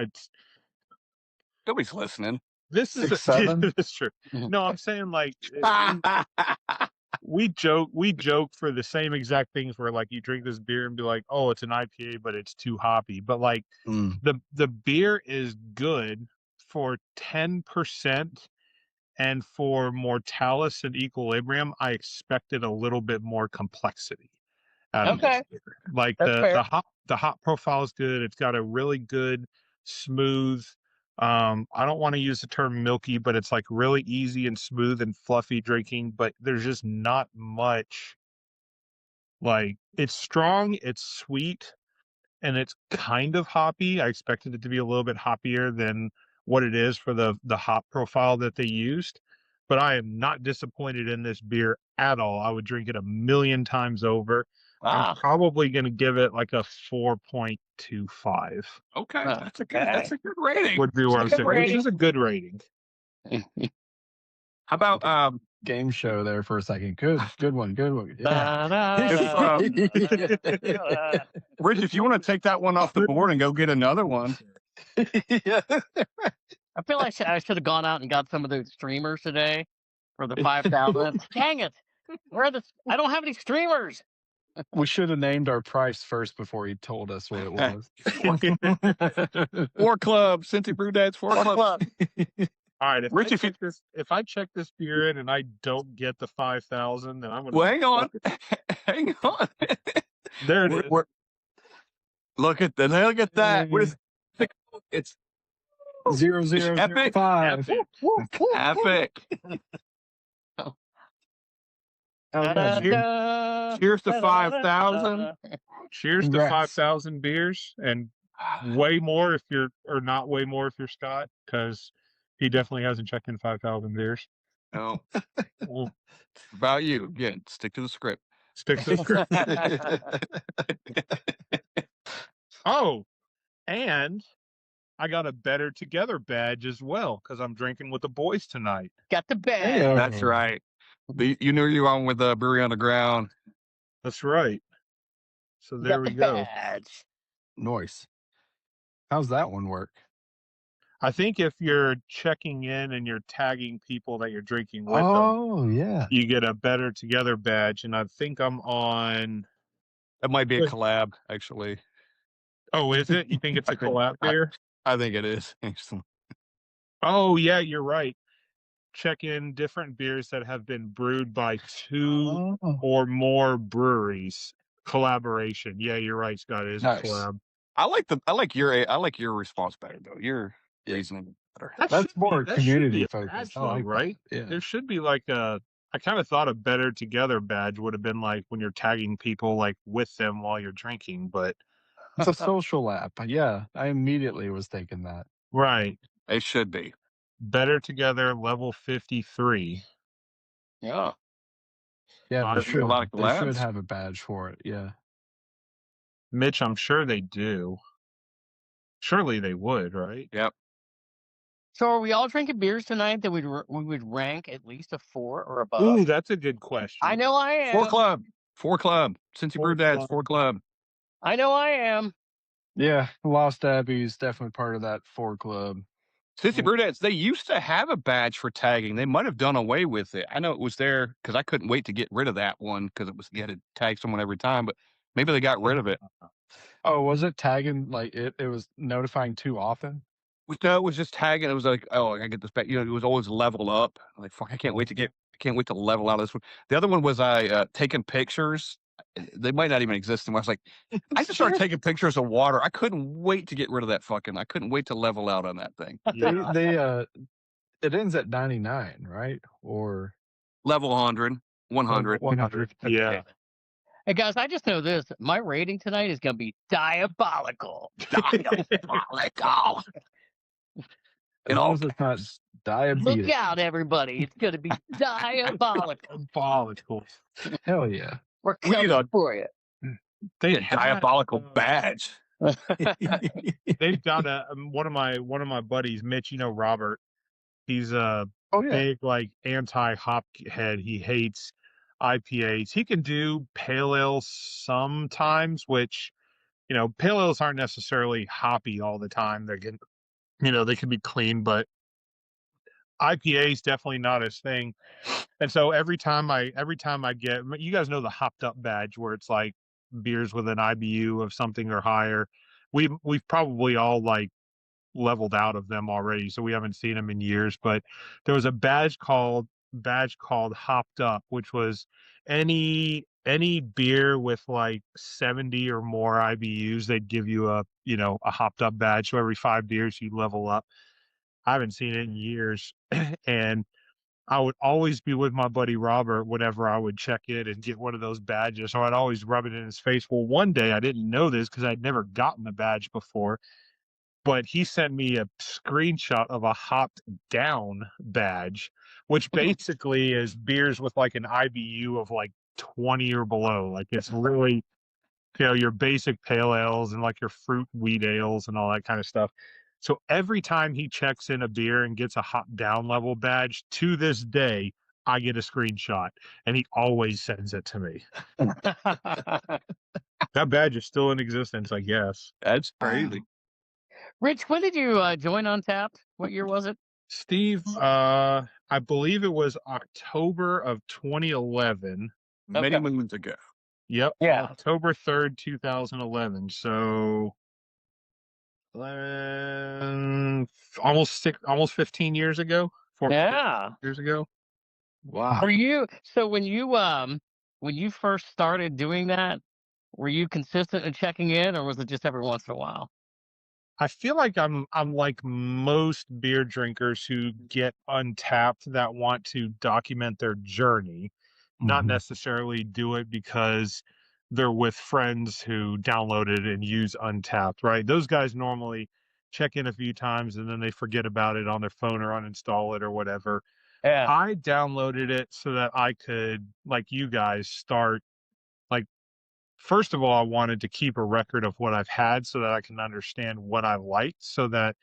Nobody's listening. This is 6, 7? That's true. No, I'm saying like we joke for the same exact things where like you drink this beer and be like, oh, it's an IPA, but it's too hoppy. But like the beer is good for 10%, and for Mortalis and Equilibrium, I expected a little bit more complexity out of this beer. Like the hop profile is good. It's got a really good smooth. I don't want to use the term milky, but it's like really easy and smooth and fluffy drinking, but there's just not much. Like it's strong, it's sweet, and it's kind of hoppy. I expected it to be a little bit hoppier than what it is for the hop profile that they used, but I am not disappointed in this beer at all. I would drink it a million times over. I'm probably going to give it like a 4.25. Okay, that's a good rating. Would be what I'm saying, which is a good rating. How about Game show there for a second. Good one. Yeah. Rich, if you want to take that one off the board and go get another one. Yeah. I feel like I should have gone out and got some of those streamers today for the 5,000. Dang it! I don't have any streamers. We should have named our price first before he told us what it was. 4 Club, Cincy Brew Dad's 4 Club. All right, if Rich, if I check this beer in and I don't get the 5,000, then I'm gonna. Well, hang on, hang on. There it is. Look at that. What is it's 0005. epic. Cheers to 5,000. Cheers to Congrats. 5,000 beers, and way more if you're, or not way more if you're Scott, because he definitely hasn't checked in 5,000 beers. No. Well, About you. Again, stick to the script. stick to the script. Oh, and I got a Better Together badge as well because I'm drinking with the boys tonight. Got the bag. Hey, That's right. You knew you were on with Brewery Underground. That's right. So Got there the we go. badge. Nice. How's that one work? I think if you're checking in and you're tagging people that you're drinking with them, Oh, yeah. you get a Better Together badge. And I think I'm on. That might be a collab, actually. Oh, is it? You think it's a collab beer? I think it is. Actually. Oh, yeah, you're right. Check in different beers that have been brewed by 2 or more breweries. Collaboration. Yeah, you're right, Scott. It is Nice. a collab. I like your response better though. Your reasoning better. That's more community focused. Badge, I though, like that. right? Yeah. There should be like a. I kind of thought a Better Together badge would have been like when you're tagging people like with them while you're drinking, but It's a social app. Yeah, I immediately was thinking that. right. It should be. Better Together level 53. Yeah. Yeah, There's a lot of they should collabs. have a badge for it. Yeah. Mitch, I'm sure they do. Surely they would, right? Yep. So are we all drinking beers tonight that we would rank at least a 4 or above? Ooh, that's a good question. I know I am. 4 Club. Cincy Brew Dad's 4 Club. I know I am. Yeah, Lost Abbey is definitely part of that 4 Club. Cincy Brew Dads, they used to have a badge for tagging. They might have done away with it. I know it was there because I couldn't wait to get rid of that one because you had to tag someone every time, but maybe they got rid of it. Oh, was it tagging like it was notifying too often? No, it was just tagging. It was like, oh, I gotta get this back. It was always level up. I'm like, fuck, I can't wait to level out of this one. The other one was taking pictures. They might not even exist anymore. I was like, I just started taking pictures of water. I couldn't wait to get rid of that I couldn't wait to level out on that thing. Yeah. They it ends at 99, right? Or Level 100, 100. 100. Yeah. Hey guys, I just know this. My rating tonight is gonna be diabolical. Diabolical. As long as it's not diabetes. Look out, everybody. It's gonna be diabolical. Diabolical. Hell yeah. We're We need coming for you. They A diabolical badge. They've got one of my buddies, Mitch. You know Robert. He's a Oh yeah. big like anti-hop head. He hates IPAs. He can do pale ales sometimes, which pale ales aren't necessarily hoppy all the time. They can they can be clean, but IPA is definitely not his thing. And so every time I get, you guys know the hopped up badge where it's like beers with an IBU of something or higher. We've probably all like leveled out of them already, so we haven't seen them in years. But there was a badge called hopped up, which was any beer with like 70 or more IBUs, they'd give you a hopped up badge. So every 5 beers you level up. I haven't seen it in years. And I would always be with my buddy Robert whenever I would check it and get one of those badges. So I'd always rub it in his face. Well, one day I didn't know this because I'd never gotten the badge before, but he sent me a screenshot of a hopped down badge, which basically is beers with like an IBU of like 20 or below. Like it's really, your basic pale ales and like your fruit wheat ales and all that kind of stuff. So every time he checks in a beer and gets a hop down level badge, to this day, I get a screenshot and he always sends it to me. That badge is still in existence, I guess. That's crazy. Rich, when did you join Untappd? What year was it? Steve, I believe it was October of 2011. Many moons ago. Yep. Yeah. October 3rd, 2011. So 11, almost 15 years ago. 14 Yeah. years ago. Wow. Are you so when you first started doing that, were you consistent in checking in, or was it just every once in a while? I feel like I'm like most beer drinkers who get Untapped that want to document their journey, not Mhm. necessarily do it because they're with friends who downloaded and use Untapped, right? Those guys normally check in a few times and then they forget about it on their phone or uninstall it or whatever. Yeah. I downloaded it so that I could, like you guys, start like first of all, I wanted to keep a record of what I've had so that I can understand what I liked so that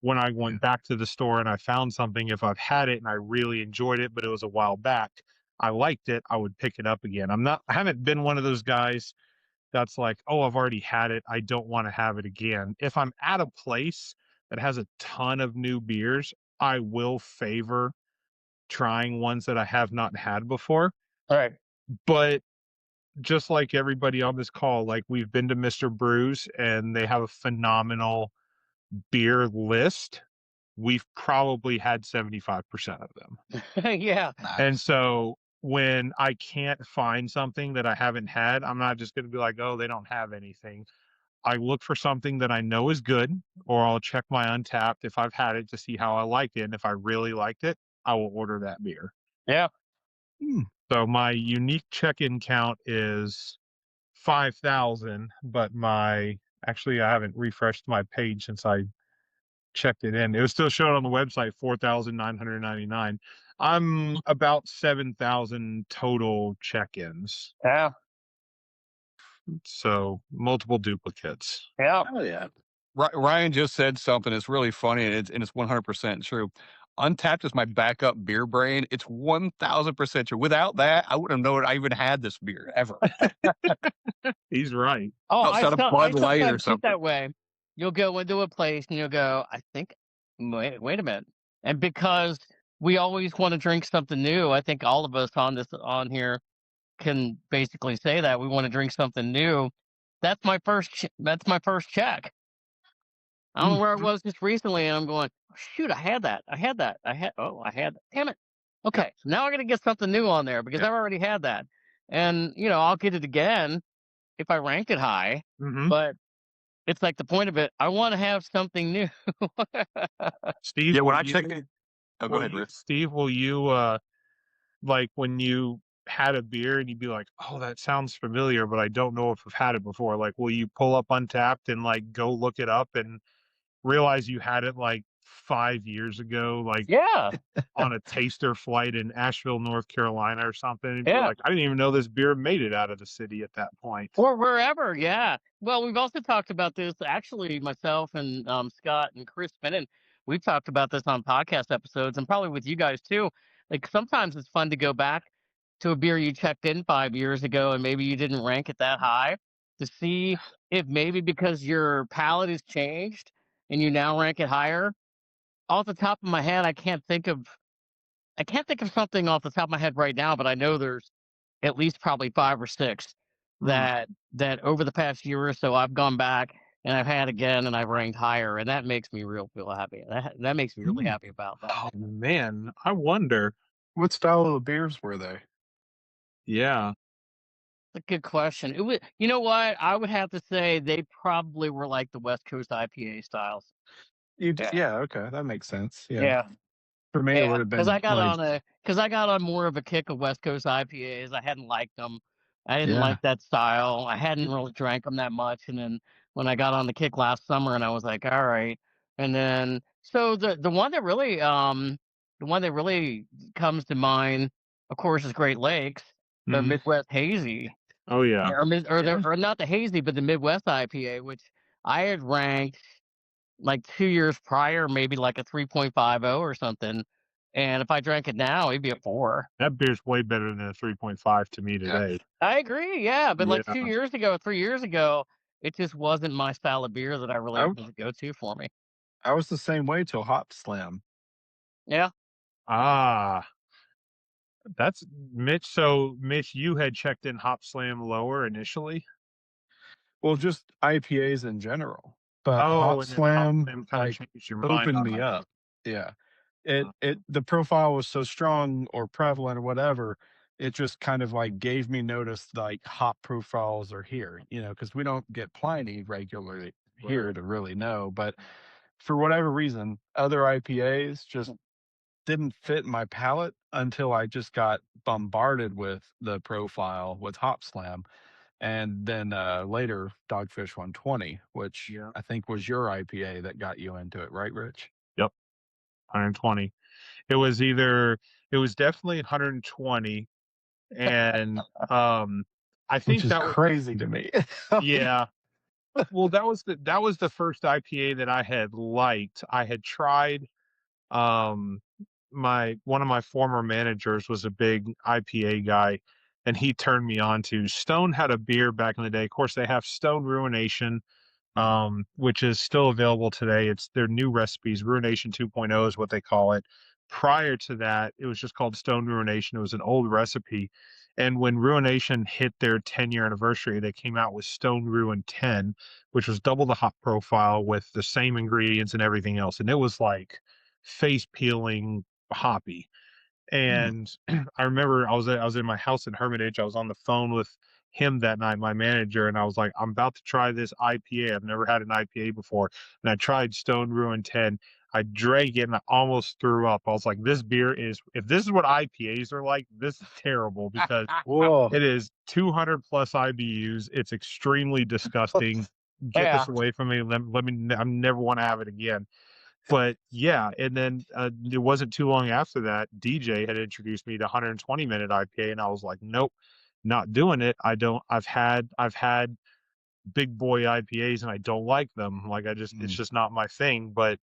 when I went back to the store and I found something, if I've had it and I really enjoyed it, but it was a while back, I liked it, I would pick it up again. I haven't been one of those guys that's like, oh, I've already had it. I don't want to have it again. If I'm at a place that has a ton of new beers, I will favor trying ones that I have not had before. All right. But just like everybody on this call, like we've been to Mr. Brews and they have a phenomenal beer list. We've probably had 75% of them. Yeah. And Nice. so when I can't find something that I haven't had, I'm not just going to be like, oh, they don't have anything. I look for something that I know is good, or I'll check my Untapped if I've had it to see how I liked it. And if I really liked it, I will order that beer. Yeah. Hmm. So my unique check-in count is 5,000, but actually I haven't refreshed my page since I checked it in. It was still showing on the website 4,999. I'm about 7,000 total check-ins. Yeah. So multiple duplicates. Yeah. Oh yeah. Ryan just said something that's really funny, and it's 100% true. Untapped is my backup beer brain. It's 1000% true. Without that, I wouldn't have known I even had this beer ever He's right. Oh, outside of I Bud Light or sometimes get something. that way. You'll go into a place and you'll go, I think, wait a minute. And because we always want to drink something new, I think all of us on here can basically say that we want to drink something new. That's my first check. I don't know where I Mhm. was just recently, and I'm going, "Oh, shoot, I had that. I had that. Damn it. Okay, so now I got to get something new on there because Yeah. I've already had that. And, I'll get it again if I rank it high, Hmm. but it's like the point of it, I want to have something new. Steve, Yeah, when I check it, oh, go ahead, Rick. Steve, will you like when you had a beer and you'd be like, oh, that sounds familiar, but I don't know if I've had it before. Like, will you pull up Untapped and like go look it up and realize you had it like 5 years ago, like Yeah, on a taster flight in Asheville, North Carolina or something, and be yeah. like, I didn't even know this beer made it out of the city at that point. Or wherever, yeah. Well, we've also talked about this. Actually, myself and Scott and Chris Finnan, we've talked about this on podcast episodes, and probably with you guys too. Like sometimes it's fun to go back to a beer you checked in 5 years ago, and maybe you didn't rank it that high, to see if maybe because your palate has changed and you now rank it higher. Off the top of my head, I can't think of something off the top of my head right now, but I know there's at least probably 5 or 6 Mm. that over the past year or so I've gone back and I've had again and I've ranked higher, and that makes me feel happy. That makes me really Hmm. happy about that. Oh man, I wonder. What style of beers were they? Yeah. That's a good question. It would, you know what? I would have to say they probably were like the West Coast IPA styles. Yeah. Yeah, okay, that makes sense. Yeah. Yeah. For me, it Yeah, would have been like, because I got on more of a kick of West Coast IPAs. I hadn't liked them. I didn't yeah. like that style. I hadn't really drank them that much, and then when I got on the kick last summer, and I was like, all right. And then so the one that really comes to mind, of course, is Great Lakes, the Mhm. Midwest Hazy, Oh yeah. Yeah. or not the Hazy, but the Midwest IPA, which I had ranked like 2 years prior, maybe like a 3.50 or something, and if I drank it now, it'd be a 4. That beer's way better than a 3.5 to me Yeah. today. I agree, yeah, but Yeah. like 2 years ago, 3 years ago, it just wasn't my style of beer that I really I was a go-to for me. I was the same way till Hop Slam. Yeah, Ah, That's Mitch. So Mitch, you had checked in Hop Slam lower initially. Well, just IPAs in general, but Oh, Hop and then Hop Slam Slam kind of like changed your mind opened on me it. up. Yeah, it the profile was so strong or prevalent or whatever. It just kind of like gave me notice like hop profiles are here, because we don't get Pliny regularly here Right. to really know. But for whatever reason, other IPAs just didn't fit my palate until I just got bombarded with the profile with Hop Slam. And then later, Dogfish 120, which Yeah. I think was your IPA that got you into it, right, Rich? Yep. 120. It was definitely 120, and I Which think is that was, crazy to me. yeah. Well, that was the first IPA that I had liked. I had tried um one of my former managers was a big IPA guy, and he turned me on to Stone. Had a beer back in the day. Of course, they have Stone Ruination, which is still available today. It's their new recipes. Ruination 2.0 is what they call it. Prior to that, it was just called Stone Ruination. It was an old recipe. And when Ruination hit their 10-year anniversary, they came out with Stone Ruin 10, which was double the hop profile with the same ingredients and everything else. And it was like face peeling hoppy. And I remember I was in my house in Hermitage. I was on the phone with him that night, my manager, and I was like, I'm about to try this IPA. I've never had an IPA before. And I tried Stone Ruin 10. I drank it and I almost threw up. I was like, this beer if this is what IPAs are like, this is terrible because Whoa. it is 200 plus IBUs. It's extremely disgusting. Get Yeah. this away from me. Let me, I never want to have it again. But yeah, and then it wasn't too long after that, DJ had introduced me to 120-minute IPA, and I was like, nope, not doing it. I've had big boy IPAs, and I don't like them. Like it's just not my thing. But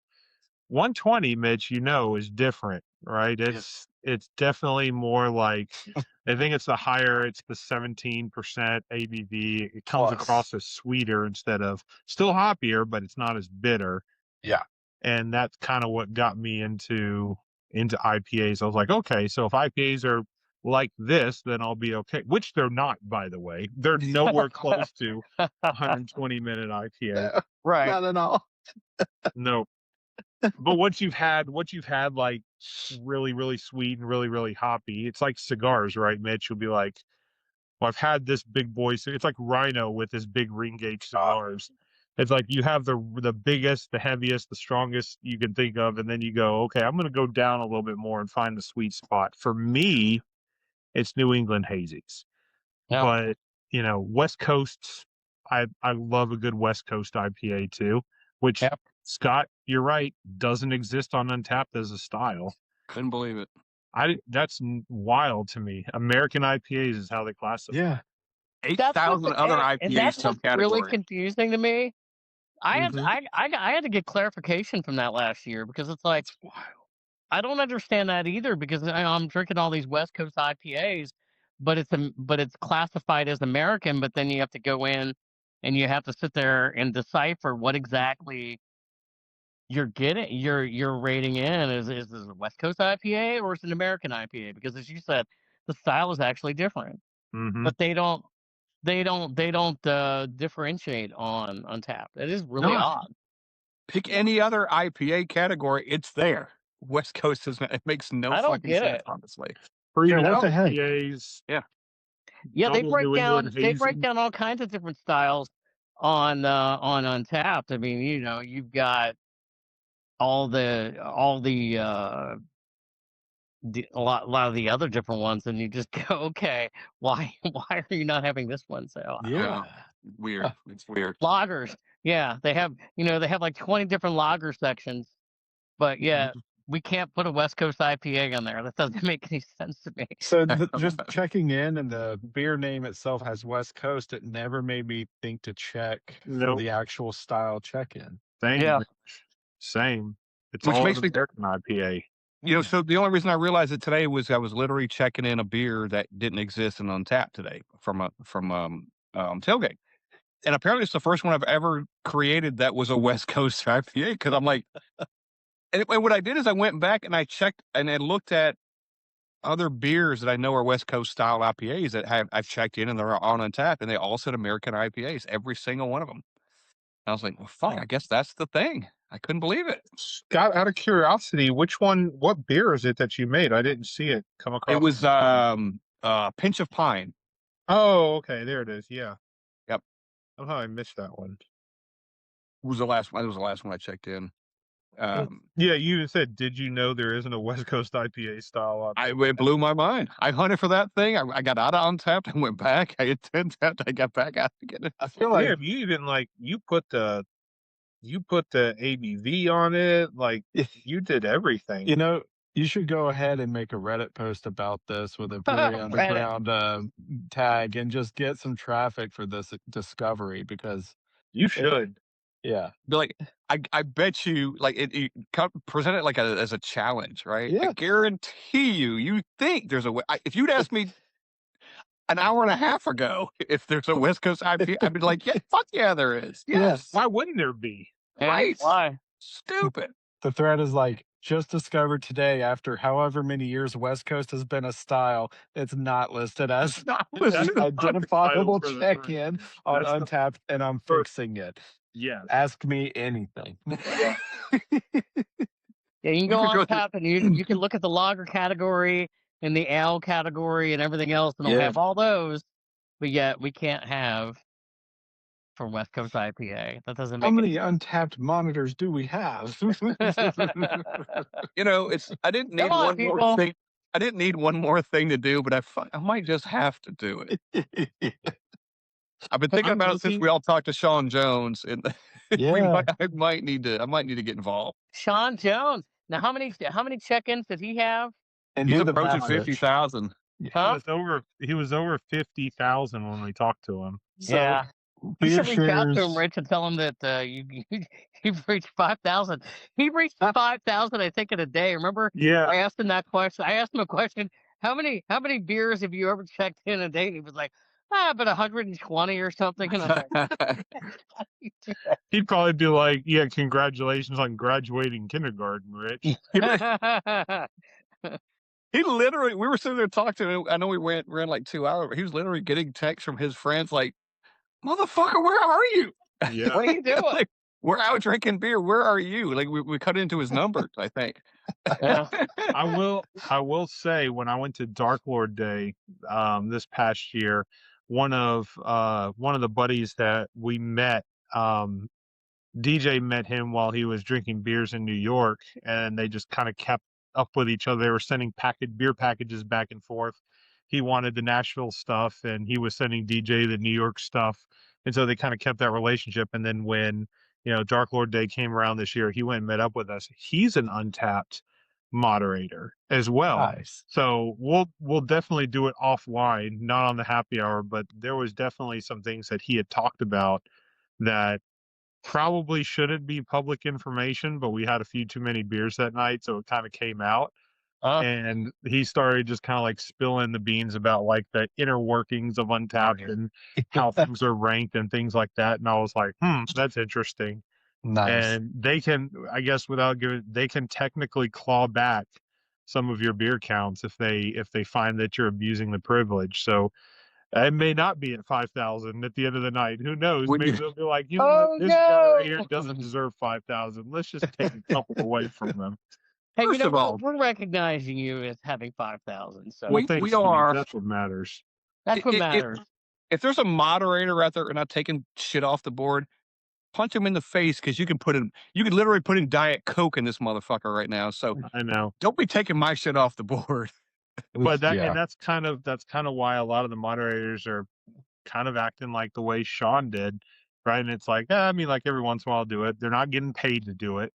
120, Mitch, is different, right? It's definitely more like, I think it's the 17% ABV. It comes Plus. across as sweeter instead of still hoppier, but it's not as bitter. Yeah. And that's kind of what got me into IPAs. I was like, okay, so if IPAs are like this, then I'll be okay. Which they're not, by the way. They're nowhere close to 120-minute IPA. Right. Not at all. No. But once you've had like really, really sweet and really, really hoppy, it's like cigars, right, Mitch? You'll be like, well, I've had this big boy. So it's like Rhino with his big ring gauge cigars. It's like you have the biggest, the heaviest, the strongest you can think of, and then you go, okay, I'm going to go down a little bit more and find the sweet spot. For me, it's New England hazies, Yeah. but West Coast, I love a good West Coast IPA too. Which Yep. Scott, you're right, doesn't exist on Untappd as a style. Couldn't believe it. That's wild to me. American IPAs is how they classify. Yeah. 8,000 other and that's IPAs what's really subcategories. confusing to me. I had Mhm. I had to get clarification from that last year because it's like, It's wild. I don't understand that either because I'm drinking all these West Coast IPAs, but it's classified as American, but then you have to go in and you have to sit there and decipher what exactly you're getting, you're rating in. Is this a West Coast IPA or is it an American IPA? Because as you said, the style is actually different, Mhm. but they don't differentiate on Untappd. It is really No. odd. Pick any other IPA category, it's there. West Coast it makes no I don't fucking get sense, it. honestly. Premium what the heck? IPAs. Yeah. Yeah, Double New England they hazy. break down all kinds of different styles on Untappd. I mean, you've got all a lot of the other different ones, and you just go, okay, why are you not having this one? So I don't know. Weird. It's weird. Lagers, yeah, they have like 20 different lager sections, but yeah, we can't put a West Coast IPA on there. That doesn't make any sense to me. So just checking in, and the beer name itself has West Coast. It never made me think to check for Nope. the actual style check-in. Same. Yeah. Same. It's Which all makes an me- American IPA. So the only reason I realized it today was I was literally checking in a beer that didn't exist in Untappd today from TailGate. And apparently it's the first one I've ever created that was a West Coast IPA, because I'm like, and what I did is I went back and I checked and I looked at other beers that I know are West Coast style IPAs that I've checked in and they're on Untappd, and they all said American IPAs, every single one of them. I was like, well, fuck, I guess that's the thing. I couldn't believe it. Scott, out of curiosity, what beer is it that you made? I didn't see it come across. It was Pinch of Pine. Oh, okay, there it is. Yeah. Yep. Somehow I missed that one. It was the last one. It was the last one I checked in. Yeah, you even said, "Did you know there isn't a West Coast IPA style?" It blew my mind. I hunted for that thing. I got out of Untappd and went back. I hit Untappd. I got back out again. I feel like you even you put the ABV on it. Like you did everything. you know you should go ahead and make a Reddit post about this with a Brewery Underground tag and just get some traffic for this discovery because you should. Yeah. Be like, I bet you, like, present it like as a challenge, right? Yeah. I guarantee you think there's a way. If you'd asked me an hour and a half ago if there's a West Coast IPA, I'd be like, yeah, fuck yeah, there is. Yes. Why wouldn't there be? Right. Why? Stupid. The thread is like, just discovered today after however many years West Coast has been a style, it's not listed as identifiable check-in on Untappd, and I'm fixing it. Yeah. Ask me anything. Yeah, you can go on Untappd and you can look at the lager category and the ale category and everything else, and they'll have all those, but yet we can't have from West Coast IPA. That doesn't make How many Untappd monitors do we have? I didn't need one more thing. I didn't need one more thing to do, but I might just have to do it. I've been thinking about it since we all talked to Sean Jones, and I might need to get involved. Sean Jones. Now, how many check-ins did he have? And he's approaching 50,000. Huh? He was over 50,000 when we talked to him. So, yeah. You should reach out to him, Rich, and tell him that you've reached 5,000. He reached 5,000, I think, in a day. Remember? Yeah. I asked him that question. I asked him a question. How many beers have you ever checked in a day? And he was like, but 120 or something. And I was like, he'd probably be like, yeah, congratulations on graduating kindergarten, Rich. He literally, we were sitting there talking to him. I know we ran like 2 hours, but he was literally getting texts from his friends like, motherfucker, where are you? Yeah. What are you doing? Like, we're out drinking beer. Where are you? Like we cut into his numbers, I think. Yeah. I will say when I went to Dark Lord Day this past year, one of the buddies that we met, DJ met him while he was drinking beers in New York, and they just kind of kept up with each other. They were sending beer packages back and forth. He wanted the Nashville stuff, and he was sending DJ the New York stuff, and so they kind of kept that relationship. And then when Dark Lord Day came around this year, he went and met up with us. He's an Untappd moderator as well. Nice. So we'll definitely do it offline, not on the happy hour, but there was definitely some things that he had talked about that probably shouldn't be public information, but we had a few too many beers that night, so it kind of came out. And he started just kind of like spilling the beans about like the inner workings of Untappd and how things are ranked and things like that. And I was like, that's interesting. Nice. And they can, I guess, they can technically claw back some of your beer counts if they find that you're abusing the privilege. So it may not be at 5,000 at the end of the night. Who knows? Maybe they'll be like, this guy right here doesn't deserve 5,000. Let's just take a couple away from them. Hey, First of all, we're recognizing you as having 5,000. So we are. That's what matters. That's what matters. If there's a moderator out there and not taking shit off the board, punch him in the face, because you can literally put in Diet Coke in this motherfucker right now. So I know. Don't be taking my shit off the board. But and that's kind of why a lot of the moderators are kind of acting like the way Sean did, right? And it's like, I mean, like every once in a while I'll do it. They're not getting paid to do it,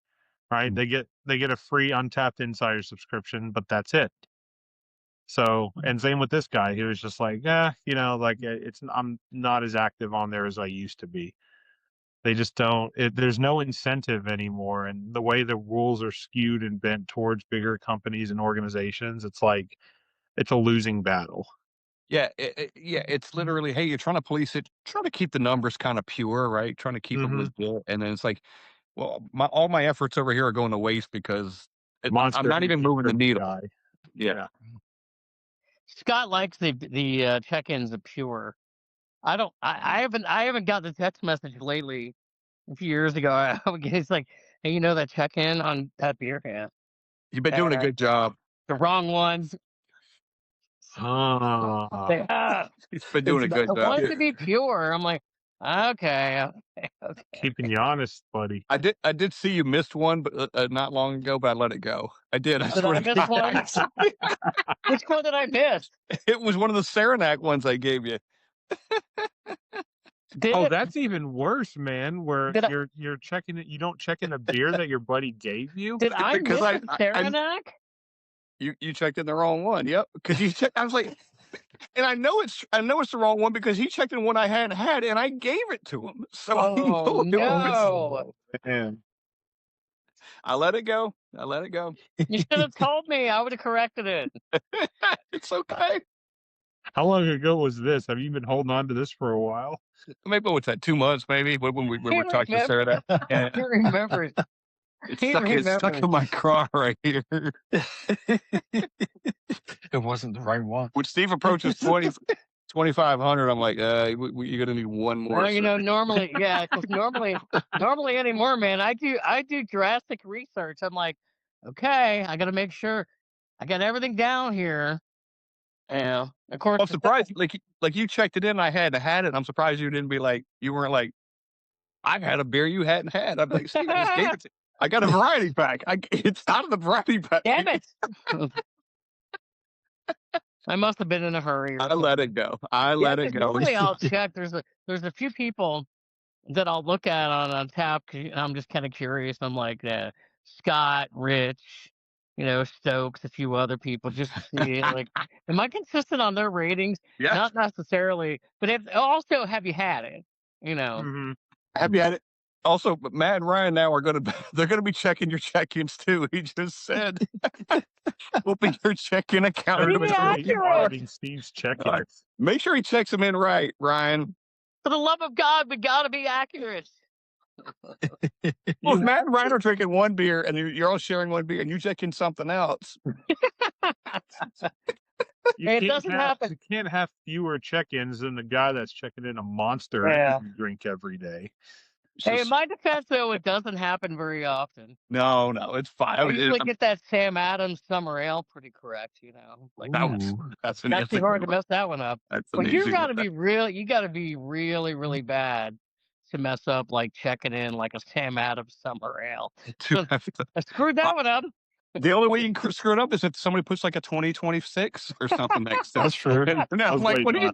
right? They get a free Untappd Insider subscription, but that's it. So, and same with this guy. He was just like, I'm not as active on there as I used to be. They just don't. There's no incentive anymore, and the way the rules are skewed and bent towards bigger companies and organizations, it's like it's a losing battle. Yeah, it's literally, hey, you're trying to police it, trying to keep the numbers kind of pure, right? Trying to keep them legit, and then it's like, well, all my efforts over here are going to waste because I'm not even moving the needle. Yeah. Scott likes the check-ins of pure. I don't. I haven't got the text message lately. A few years ago, he's like, "Hey, you know that check-in on that beer can? You've been doing a good job. The wrong ones. He's been doing a good I job. want it to be pure." I'm like, okay. Keeping you honest, buddy. I did see you missed one, but not long ago. But I let it go. I did. Did I miss one? Which one did I miss? It was one of the Saranac ones I gave you. That's even worse, man. Where you're checking it, you don't check in a beer that your buddy gave you. Did I Because miss Saranac? You checked in the wrong one. Yep. Because you checked. I was like, and I know it's the wrong one because he checked in one I hadn't had, and I gave it to him. So Oh no! Man. I let it go. You should have told me. I would have corrected it. It's okay. How long ago was this? Have you been holding on to this for a while? Maybe what's that? 2 months, maybe when we were talking to Sarah. Yeah. He remembers. It's stuck in my car right here. It wasn't the right one. When Steve approaches 2,500, I'm like, you're gonna need one more. Well, normally, yeah, because normally anymore, man. I do drastic research. I'm like, okay, I got to make sure I got everything down here. Yeah, of course. I'm surprised, like you checked it in. I hadn't had it. I'm surprised you weren't like, I had a beer you hadn't had. I'm like, Steve, I just gave it to you. I got a variety pack. It's out of the variety pack. Damn it! I must have been in a hurry. I let it go. Normally I'll check. There's a few people that I'll look at on Untappd. I'm just kind of curious. I'm like Scott, Rich, Stokes, a few other people, just to see like, am I consistent on their ratings? Yeah. Not necessarily, but also have you had it? Mm-hmm. Have you had it? Also, but Matt and Ryan now they're gonna be checking your check-ins too. He just said we'll be your check-in account. Auditing Steve's check-ins. Make sure he checks them in right, Ryan. For the love of God, we gotta be accurate. Well, if Matt and Ryan are drinking one beer and you're all sharing one beer and you check in something else. It doesn't happen. You can't have fewer check-ins than the guy that's checking in a Monster Yeah. you drink every day. Hey, in my defense, though, it doesn't happen very often. No, it's fine. I usually get that Sam Adams Summer Ale pretty correct, Like that's too hard to mess that one up. But you gotta be really, really bad to mess up like checking in like a Sam Adams Summer Ale. I screwed that one up. The only way you can screw it up is if somebody puts like a 2026 or something next to it. That's true. I'm like, what are you?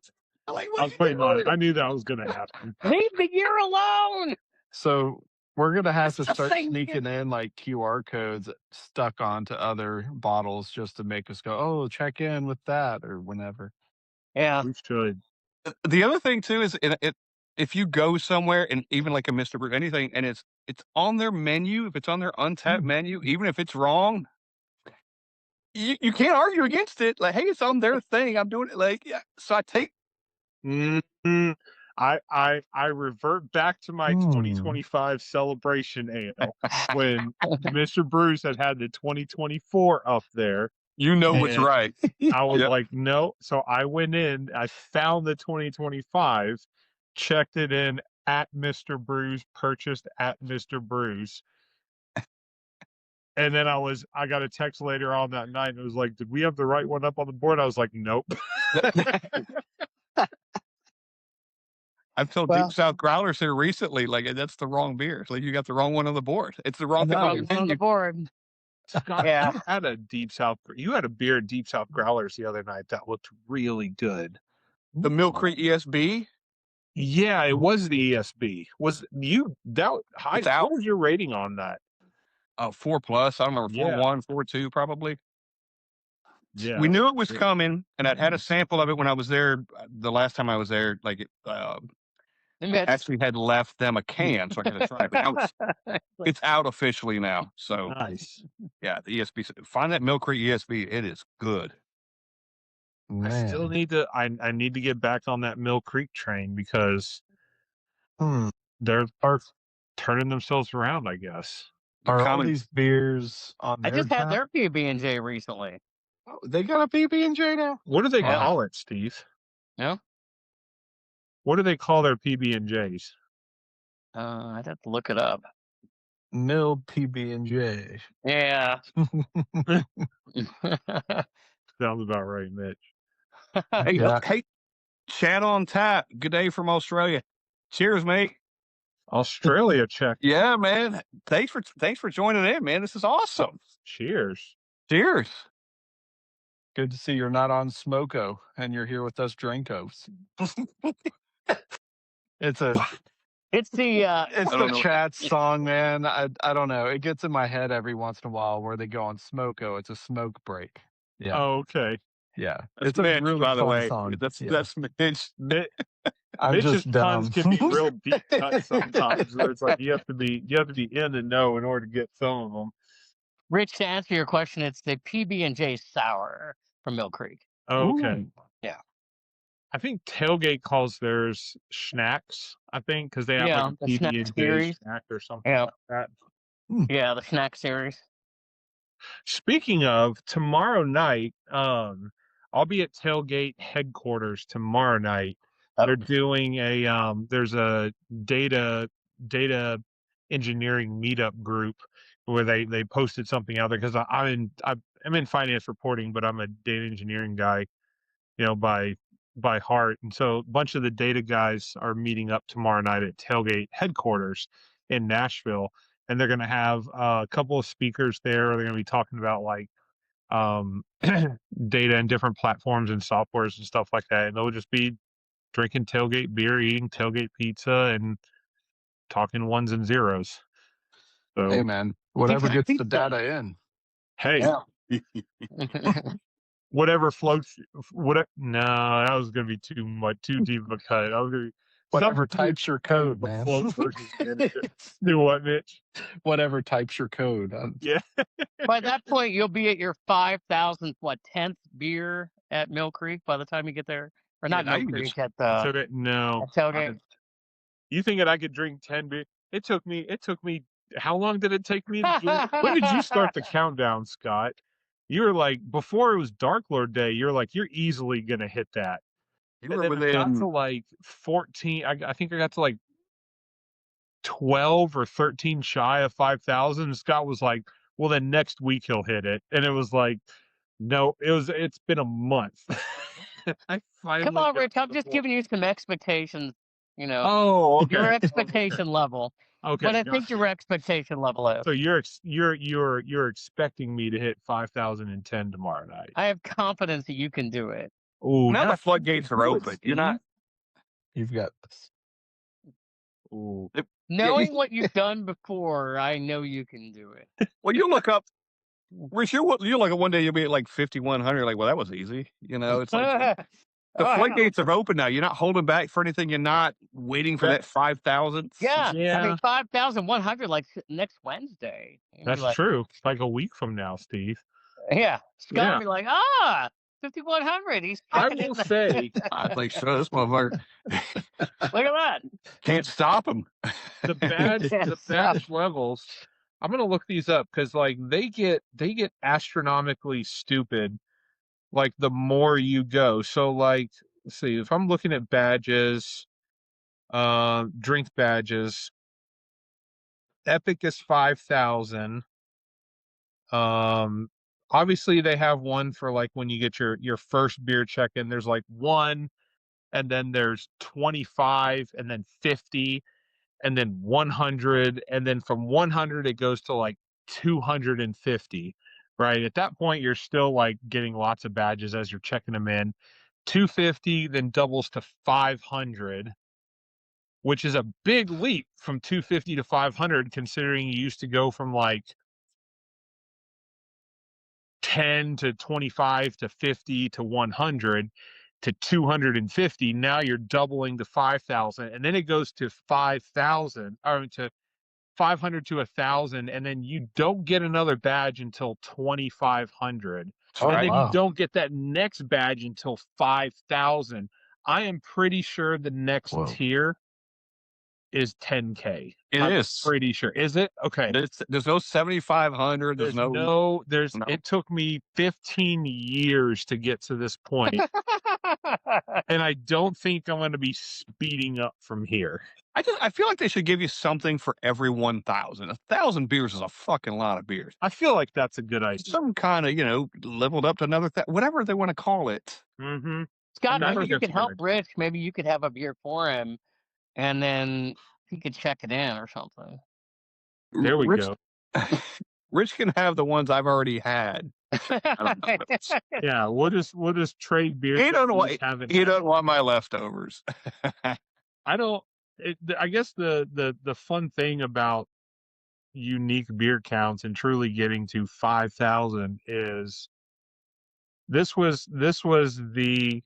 I was waiting on it. I knew that was going to happen. Leave the year alone. So we're gonna have to start sneaking in like QR codes stuck onto other bottles just to make us go, oh, check in with that or whenever. Yeah, we should. The other thing too is if you go somewhere and even like a Mr. Brew anything and it's on their menu, if it's on their Untappd menu, even if it's wrong, you can't argue against it. Like, hey, it's on their thing. I'm doing it. Like, yeah. So I take. Mm-hmm. I revert back to my 2025 celebration ale when Mr. Brews had the 2024 up there. You know what's right. I was like, no. So I went in, I found the 2025, checked it in at Mr. Brews, purchased at Mr. Brews. And then I got a text later on that night and it was like, did we have the right one up on the board? I was like, nope. I've told Deep South Growlers here recently, like that's the wrong beer. Like you got the wrong one on the board. It's the wrong thing on the board. Scott, yeah. You had a beer at Deep South Growlers the other night that looked really good. The Mill Creek ESB? Yeah, it was the ESB. Was you that high? What was your rating on that? 4+. I don't remember, 4.1, 4.2 probably. Yeah, we knew it was coming, and I'd had a sample of it when I was there the last time I was there. Like, actually had left them a can, so I got to try it. But now it's out officially now. So nice. Yeah, the ESB. Find that Mill Creek ESB. It is good. Man. I still need to. I need to get back on that Mill Creek train because they're turning themselves around. I guess. Are all these beers on? I just had their PB&J recently. Oh, they got a PB&J now? What do they Yeah. call it, Steve? Yeah. What do they call their PB&Js? I'd have to look it up. Mill PB&J. Yeah. Sounds about right, Mitch. Hey, Yeah. hey, chat on tap. Good day from Australia. Cheers, mate. Australia check. Yeah, man. Thanks for joining in, man. This is awesome. Cheers. Cheers. Good to see you're not on Smoko and you're here with us Drinkos. It's a It's the it's I the don't know. chat song, man. I don't know. It gets in my head every once in a while where they go on Smoko. It's a smoke break. Yeah. Oh, okay. Yeah. That's It's a Mitch, really by the fun way. song. That's Yeah. that's Mitch. I'm Mitch's just puns dumb. can be real deep cut sometimes. Where it's like you have to be in the know in order to get some of them. Rich, to answer your question, it's the PB&J Sour from Mill Creek. Okay. Ooh. Yeah. I think TailGate calls theirs Schnacks. I think because they have Yeah, like a the Snack PB&J series. snack or something Yeah. like that. Yeah, the snack series. Speaking of tomorrow night, I'll be at TailGate headquarters tomorrow night. They're doing a there's a data engineering meetup group where they posted something out there because I'm in finance reporting, but I'm a data engineering guy, by heart. And so a bunch of the data guys are meeting up tomorrow night at TailGate headquarters in Nashville, and they're going to have a couple of speakers there. They're going to be talking about like data and different platforms and softwares and stuff like that. And they'll just be drinking TailGate beer, eating TailGate pizza, and talking ones and zeros. So, Hey, man. Whatever gets the Pizza. data in. hey, whatever floats. No, that was going to be too deep of a cut. I was going to Whatever types your code, man. float versus do what, Mitch? Whatever types your code. Yeah. By that point, you'll be at your 5,000th, 10th beer at Mill Creek by the time you get there. Or not now Mill you can Creek, just- at No. Tailgate. You thinking I could drink 10 beers? It took me. How long did it take me to drink? When did you start the countdown, Scott? You were like, before it was Dark Lord Day, you're like, you're easily going to hit that. You And were then I got within to like 14. I think I got to like 12 or 13 shy of 5,000. Scott was like, well, then next week he'll hit it. And it was like, no, it's been a month. I finally Come on, got Rich. to I'm the just point. giving you some expectations, Oh, okay. your expectation level. Okay. What I think your expectation level is. So you're expecting me to hit 5,010 tomorrow night. I have confidence that you can do it. Oh, now the floodgates are open. You're not. You've got this. Ooh. Knowing what you've done before, I know you can do it. Well, you look up. Rich, you look at one day you'll be at like 5,100. Like, well, that was easy. It's like the floodgates are open now. You're not holding back for anything. You're not waiting for that 5,000th. Yeah. I Yeah. mean, 5,100 like next Wednesday. You'd be That's like, true. Like a week from now, Steve. Yeah. Scott Yeah. would be like, 5,100. He's I will say I think so. This motherfucker Look at that. can't stop him. the badge levels. I'm gonna look these up because like they get astronomically stupid like the more you go. So like let's see, if I'm looking at badges, drink badges, Epic is 5,000. Obviously they have one for like when you get your first beer check-in. There's like 1, and then there's 25, and then 50, and then 100, and then from 100 it goes to like 250. Right at that point you're still like getting lots of badges as you're checking them in. 250 then doubles to 500, which is a big leap from 250 to 500 considering you used to go from like 10 to 25 to 50 to 100 to 250. Now you're doubling to 5,000, and then it goes to 5,000 or to 500 to 1,000, and then you don't get another badge until 2,500. Oh, And then wow. you don't get that next badge until 5,000. I am pretty sure the next Whoa. tier is $10K. It I'm is. pretty sure. Is it? Okay. There's no 7,500. There's no. It took me 15 years to get to this point. And I don't think I'm going to be speeding up from here. I feel like they should give you something for every 1,000. 1,000 beers is a fucking lot of beers. I feel like that's a good idea. Some kind of, leveled up to another, whatever they want to call it. Mm-hmm. Scott, maybe you could help Rich. Maybe you could have a beer for him, and then he could check it in or something. There we go. Rich can have the ones I've already had. Yeah, we'll just trade beers. He don't want my leftovers. I guess the fun thing about unique beer counts and truly getting to 5,000 is this was the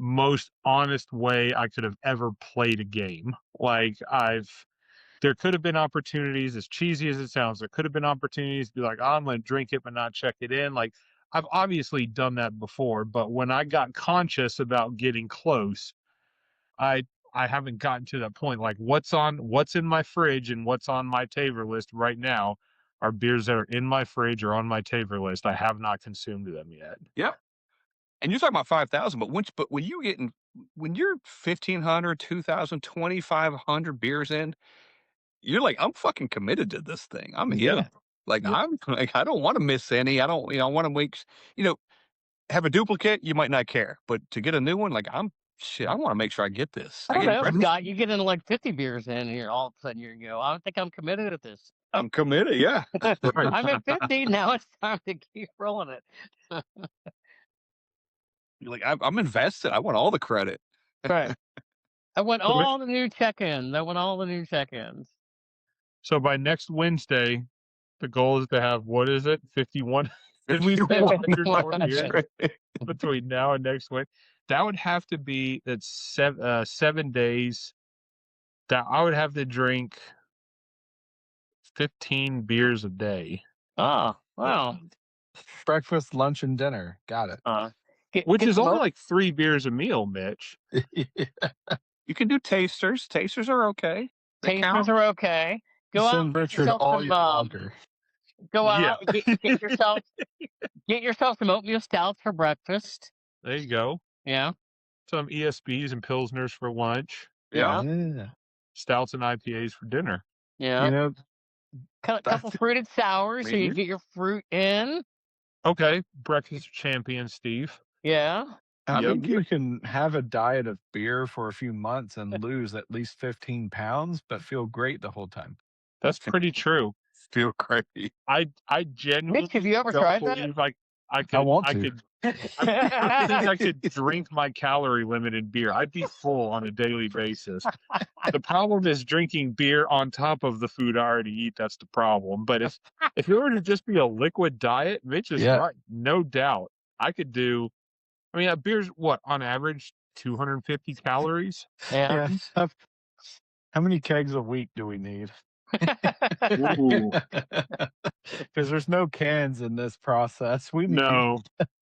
most honest way I could have ever played a game. Like there could have been opportunities, as cheesy as it sounds, there could have been opportunities to be like, oh, I'm going to drink it but not check it in. Like, I've obviously done that before, but when I got conscious about getting close, I haven't gotten to that point. Like, what's in my fridge and what's on my taver list right now are beers that are in my fridge or on my taver list. I have not consumed them yet. Yep. And you're talking about 5,000, but when you're 1,500, 2,000, 2,500 beers in, you're like, I'm fucking committed to this thing. I'm in. Like, I'm like, I don't want to miss any. I don't, I want to make, have a duplicate. You might not care, but to get a new one, like I want to make sure I get this. I don't know, Scott, you get into like 50 beers in here, all of a sudden you go, I don't think I'm committed to this. I'm committed, yeah. I'm at 50, now it's time to keep rolling it. You're like, I'm invested. I want all the credit. Right. I want all the new check-ins. I want all the new check-ins. So by next Wednesday, the goal is to have, what is it, 51 beers between now and next week. That would have to be 7 days. That I would have to drink 15 beers a day. Oh, wow. Breakfast, lunch, and dinner. Got it. Which is only like 3 beers a meal, Mitch. You can do tasters. Tasters are okay. Tasters are okay. Go Send out, Richard all your longer. Go out, get yourself some oatmeal stouts for breakfast. There you go. Yeah. Some ESBs and Pilsners for lunch. Yeah. Stouts and IPAs for dinner. Yeah. A couple fruited sours so you get your fruit in. Okay. Breakfast champion, Steve. Yeah. I think you can have a diet of beer for a few months and lose at least 15 pounds, but feel great the whole time. That's pretty true. Feel crazy. I genuinely Mitch, have you ever tried that? I could drink my calorie limit in beer. I'd be full on a daily basis. The problem is drinking beer on top of the food I already eat. That's the problem. But if it were to just be a liquid diet, Mitch is right. No doubt. I could do. I mean, beer's what on average 250 calories. Yeah. How many kegs a week do we need? Because there's no cans in this process. We need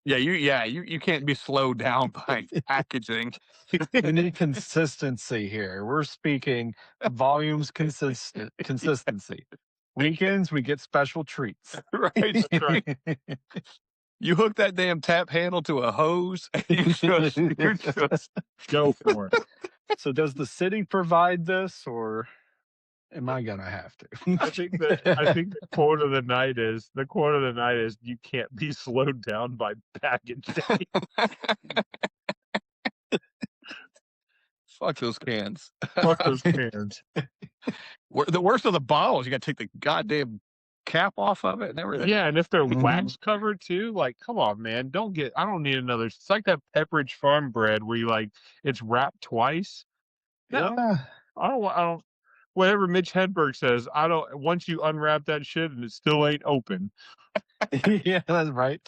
you can't be slowed down by packaging. We need consistency here. We're speaking volumes, consistency. Weekends we get special treats. Right. That's right. You hook that damn tap handle to a hose and you just go for it. So does the city provide this or am I gonna have to? I think the quote of the night is you can't be slowed down by package day. Fuck those cans. Fuck those cans. The worst of the bottles, you gotta take the goddamn cap off of it and everything. Yeah, and if they're wax covered too, like come on, man. I don't need another. It's like that Pepperidge Farm bread where you it's wrapped twice. No, I don't. Whatever Mitch Hedberg says, I don't. Once you unwrap that shit and it still ain't open. Yeah, that's right.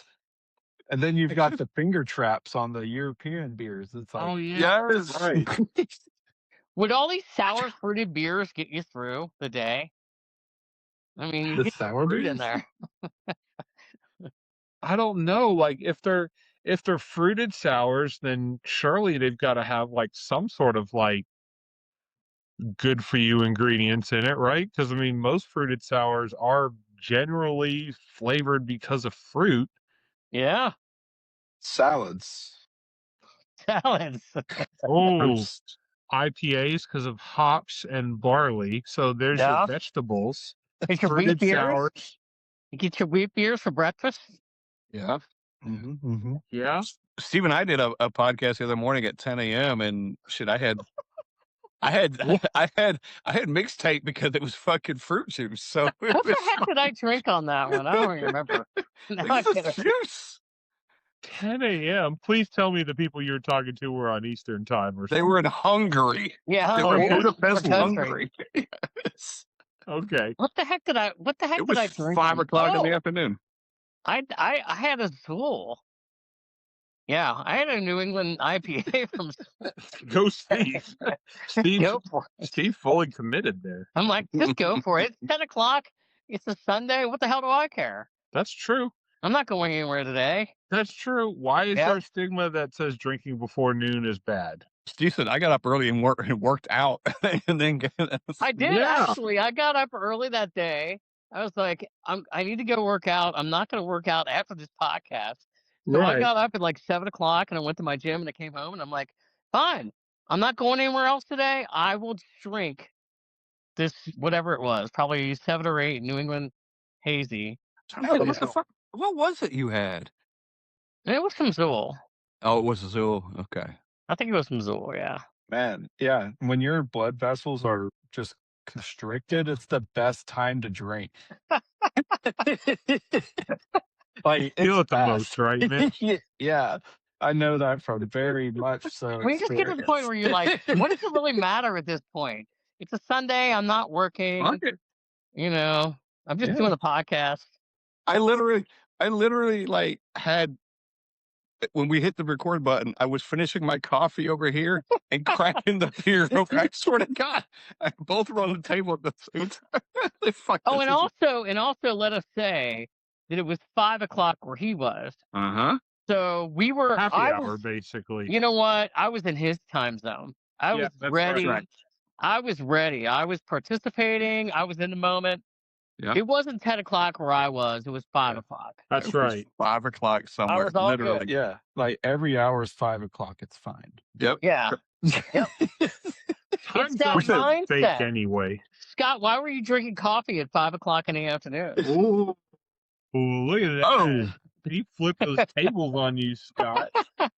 And then you've got the finger traps on the European beers. It's like, oh yeah, that's right. Would all these sour fruited beers get you through the day? I mean, you the get sour fruit beers in there. I don't know. Like if they're fruited sours, then surely they've got to have like some sort of like good for you ingredients in it, right? Because I mean, most fruited sours are generally flavored because of fruit. Yeah, Salads. salads. Oh, IPAs because of hops and barley. So there's your Yeah. vegetables. Get your wheat Fruited beers. sours. You get your wheat beers for breakfast. Yeah. Yeah. Steve and I did a podcast the other morning at 10 a.m. and shit, I had mixtape because it was fucking fruit juice. So What the heck did I drink on that one? I don't even remember. Now I it's can't- just juice. 10 a.m. Please tell me the people you were talking to were on Eastern time or They something. were in Hungary. Yeah, They were in yeah. Budapest, Country. Hungary. Yes. Okay. What the heck did I It was drink? 5 o'clock in the Oh, afternoon. I had a Zool. Yeah, I had a New England IPA from Go Steve. Steve, go for it. Steve fully committed there. I'm like, just go for it. It's 10 o'clock. It's a Sunday. What the hell do I care? That's true. I'm not going anywhere today. That's true. Why is Yep. there a stigma that says drinking before noon is bad? Steve said, I got up early and worked out. And then I did Yeah. actually. I got up early that day. I was like, I need to go work out. I'm not going to work out after this podcast. So I got up at like 7 o'clock and I went to my gym and I came home and I'm like, fine. I'm not going anywhere else today. I will drink this, whatever it was, probably 7 or 8 New England hazy. What was it you had? And it was some Zool. Oh, it was Azul. Okay. I think it was some Zool, yeah. Man, yeah. When your blood vessels are just constricted, it's the best time to drink. Like, Feel it's it the best. most, right, Mitch? Yeah, I know that from very much so. We just get to the point where you're like, what does it really matter at this point? It's a Sunday. I'm not working. Fuck it. You know, I'm just doing the podcast. I literally like had when we hit the record button, I was finishing my coffee over here and cracking the beer over. I swear to God, both were on the table at the same time. Fuck Oh, this and also let us say that it was 5 o'clock where he was. Uh-huh. So we were Happy I hour, was, basically. you know what? I was in his time zone. I was that's ready. right. I was ready. I was participating. I was in the moment. Yeah. It wasn't 10 o'clock where I was. It was 5 o'clock. That's It was right. 5 o'clock somewhere. was all Literally. good. Yeah, like every hour is 5 o'clock. It's fine. Yep. Yeah. Time's that always mindset. fake anyway. Scott, why were you drinking coffee at 5 o'clock in the afternoon? Ooh, look at that. Oh. He flipped those tables on you, Scott. I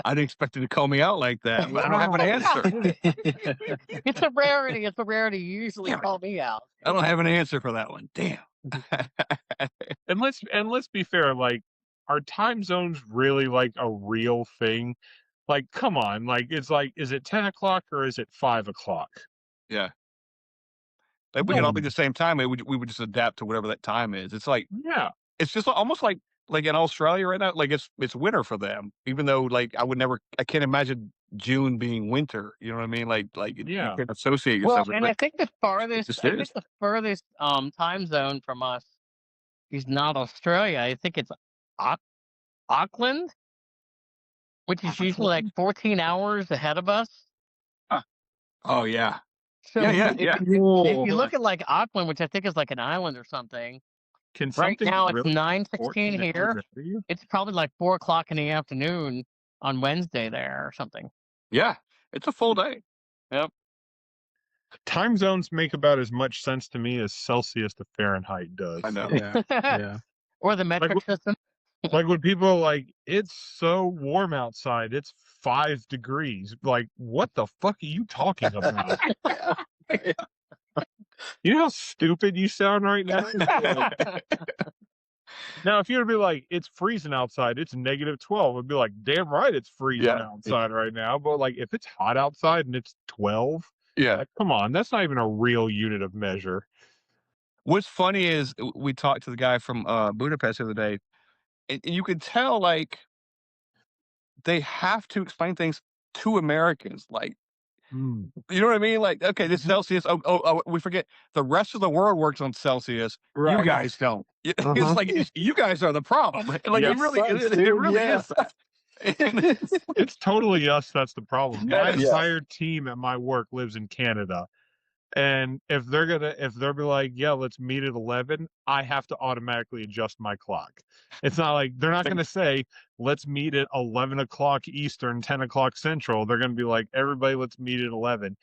didn't expect you to call me out like that, but I don't have an answer. It's a rarity. It's a rarity. You usually call me out. I don't have an answer for that one. Damn. And let's be fair, like, are time zones really like a real thing? Like, come on, like, it's like, is it 10 o'clock or is it 5 o'clock? Yeah. Like we could all be the same time. We would just adapt to whatever that time is. It's like Yeah. it's just almost like in Australia right now. Like it's winter for them, even though like I can't imagine June being winter. You know what I mean? Like Yeah. you can associate Well, yourself with and I it. think the farthest, just I think is. the furthest time zone from us is not Australia. I think it's Auckland, which is usually like 14 hours ahead of us. Oh yeah. So Yeah. if you look at like Auckland, which I think is like an island or something, Can right something now it's really 9:16 14 here. hours ahead of you? It's probably like 4 o'clock in the afternoon on Wednesday there or something. Yeah. It's a full day. Time zones make about as much sense to me as Celsius to Fahrenheit does. I know. Yeah. Or the metric system. Like when people are like, it's so warm outside, it's 5 degrees. Like, what the fuck are you talking about? You know how stupid you sound right now? Now, if you were to be like, it's freezing outside, it's -12, I'd be like, damn right it's freezing outside right now. But like, if it's hot outside and it's 12, Yeah. like, come on, that's not even a real unit of measure. What's funny is we talked to the guy from Budapest the other day, and you could tell like they have to explain things to Americans. Like, you know what I mean? Like, okay, this Celsius. Oh, we forget the rest of the world works on Celsius. Right. You guys don't. It's like you guys are the problem. Like Yeah. it really Yeah. is. And It's totally us that's the problem. My Yeah. entire team at my work lives in Canada. And if they're be like, yeah, let's meet at 11, I have to automatically adjust my clock. It's not like they're not going to say, let's meet at 11 o'clock Eastern, 10 o'clock Central. They're going to be like, everybody, let's meet at 11.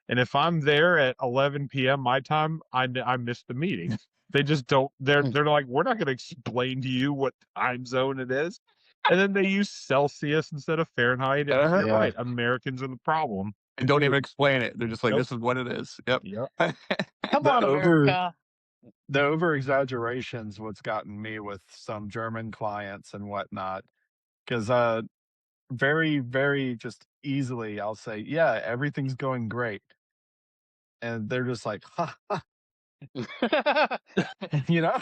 And if I'm there at 11 p.m. my time, I missed the meeting. They just don't. They're like, we're not going to explain to you what time zone it is. And then they use Celsius instead of Fahrenheit. And you're right, Americans are the problem. And don't even explain it. They're just like, this is what it is. Yep. Come on, America. The over exaggeration's what's gotten me with some German clients and whatnot. Because very, very just easily, I'll say, yeah, everything's going great. And they're just like, ha, ha. You know?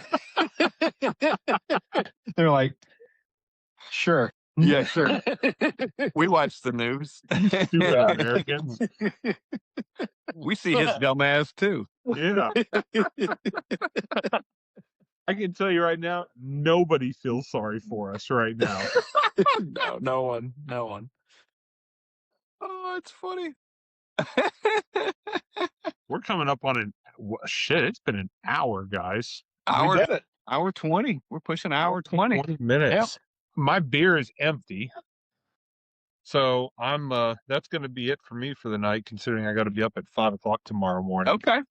They're like, sure. Yeah, sure. We watch the news. Americans. We see his dumbass too. Yeah. I can tell you right now, nobody feels sorry for us right now. No one. Oh, it's funny. We're coming up on it's been an hour, guys. Hour, We did it. hour 20. We're pushing hour 20. 20 minutes. My beer is empty. So that's going to be it for me for the night, considering I got to be up at 5 o'clock tomorrow morning. Okay.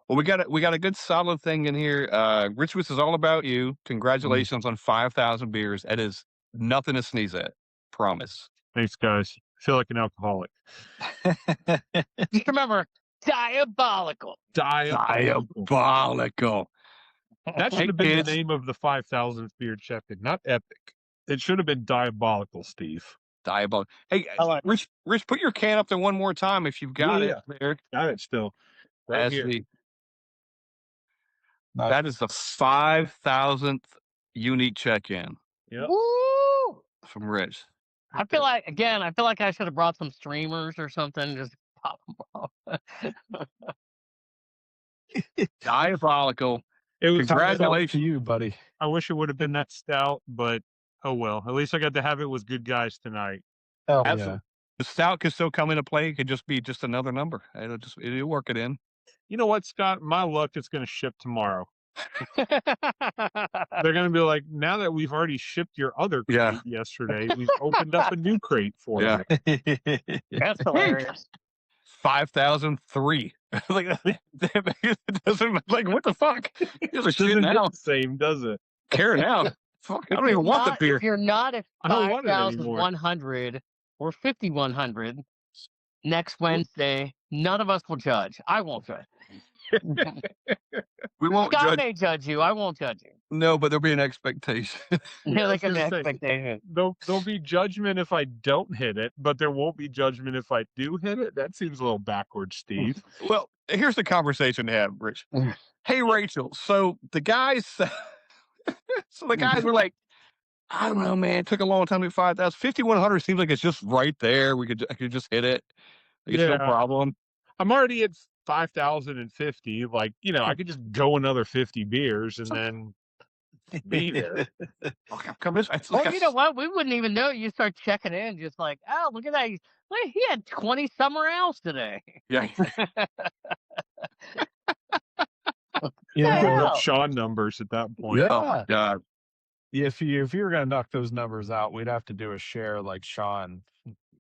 Well, we got a good solid thing in here. Rich, this is all about you. Congratulations on 5,000 beers. It is nothing to sneeze at. Promise. Thanks, guys. I feel like an alcoholic. Just remember, diabolical. Diabolical. That should have been the name of the 5,000th beer check-in, not epic. It should have been diabolical, Steve. Diabolical. Hey, Rich, put your can up there one more time if you've got it. There. Got it still. Right here. That is the 5,000th unique check-in. Yep. Woo! From Rich. I feel like I should have brought some streamers or something. Just pop them off. Diabolical. It was Congratulations to you, buddy. I wish it would have been that stout, but oh well. At least I got to have it with good guys tonight. Oh, absolutely. Yeah. The stout could still come into play. It could just be another number. It'll work it in. You know what, Scott? My luck, it's going to ship tomorrow. They're going to be like, now that we've already shipped your other crate yesterday, we've opened up a new crate for you. That's hilarious. 5,003. Like, it doesn't, like, what the fuck? It doesn't the same, does it? Care now. Fuck, I don't even want the beer. If you're not at 5,100 or 5,100 next Wednesday, none of us will judge. I won't judge. We won't Scott judge. may judge you. I won't judge you. No, but there'll be an expectation. Like an expectation. There'll be judgment if I don't hit it, but there won't be judgment if I do hit it. That seems a little backwards, Steve. Well, here's the conversation to have, Rich. Hey, Rachel. So the guys were like, I don't know, man. It took a long time to get 5,000. 5,100 seems like it's just right there. I could just hit it. It's no problem. I'm already at 5,050. Like, I could just go another 50 beers and then be there. Well, you know what? We wouldn't even know. You start checking in, just like, oh, look at that. He had 20 somewhere else today. Yeah. Sean numbers at that point. Yeah. Oh my God. If you were gonna knock those numbers out, we'd have to do a share like Sean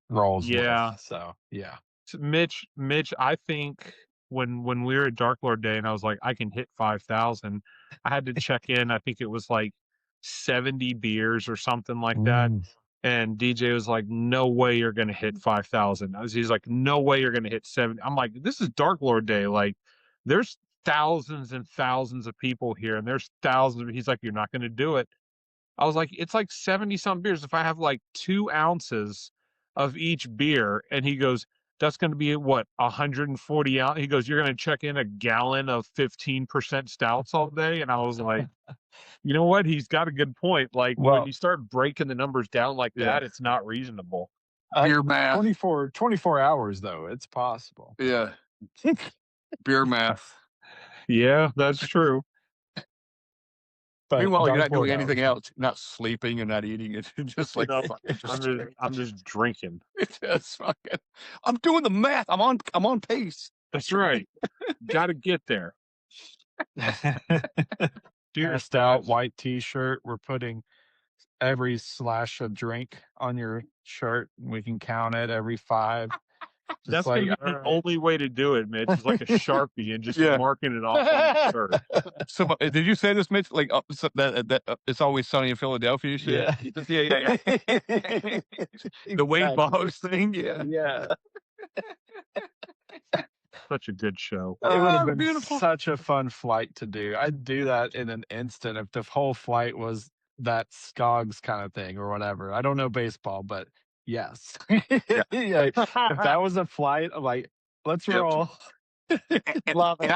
rolls. Yeah. With, so yeah. Mitch, I think when we were at Dark Lord Day and I was like, I can hit 5,000, I had to check in. I think it was like 70 beers or something like that. And DJ was like, no way you're going to hit 5,000. He's like, no way you're going to hit 70. I'm like, this is Dark Lord Day. Like, there's thousands and thousands of people here and there's thousands. He's like, you're not going to do it. I was like, it's like 70 some beers. If I have like 2 ounces of each beer, and he goes, that's going to be what, 140 ounces. He goes, you're going to check in a gallon of 15% stouts all day. And I was like, you know what? He's got a good point. Like, when you start breaking the numbers down like that, it's not reasonable. Beer math. 24 hours though. It's possible. Yeah. Beer math. Yeah, that's true. But meanwhile, you're not doing anything else. You're not sleeping. You're not eating. It's just like I'm just drinking. It's just fucking. I'm doing the math. I'm on pace. That's right. Got to get there. Passed out white T-shirt. We're putting every slash of drink on your shirt. We can count it every 5. That's like the only way to do it, Mitch. Is like a Sharpie and just marking it off on the shirt. So, did you say this, Mitch? Like that it's always sunny in Philadelphia shit? Yeah. The Wade Boggs thing? Yeah. Such a good show. It would have been such a fun flight to do. I'd do that in an instant if the whole flight was that Skogs kind of thing or whatever. I don't know baseball, but yes. If that was a flight, I'm like, let's roll. Love it.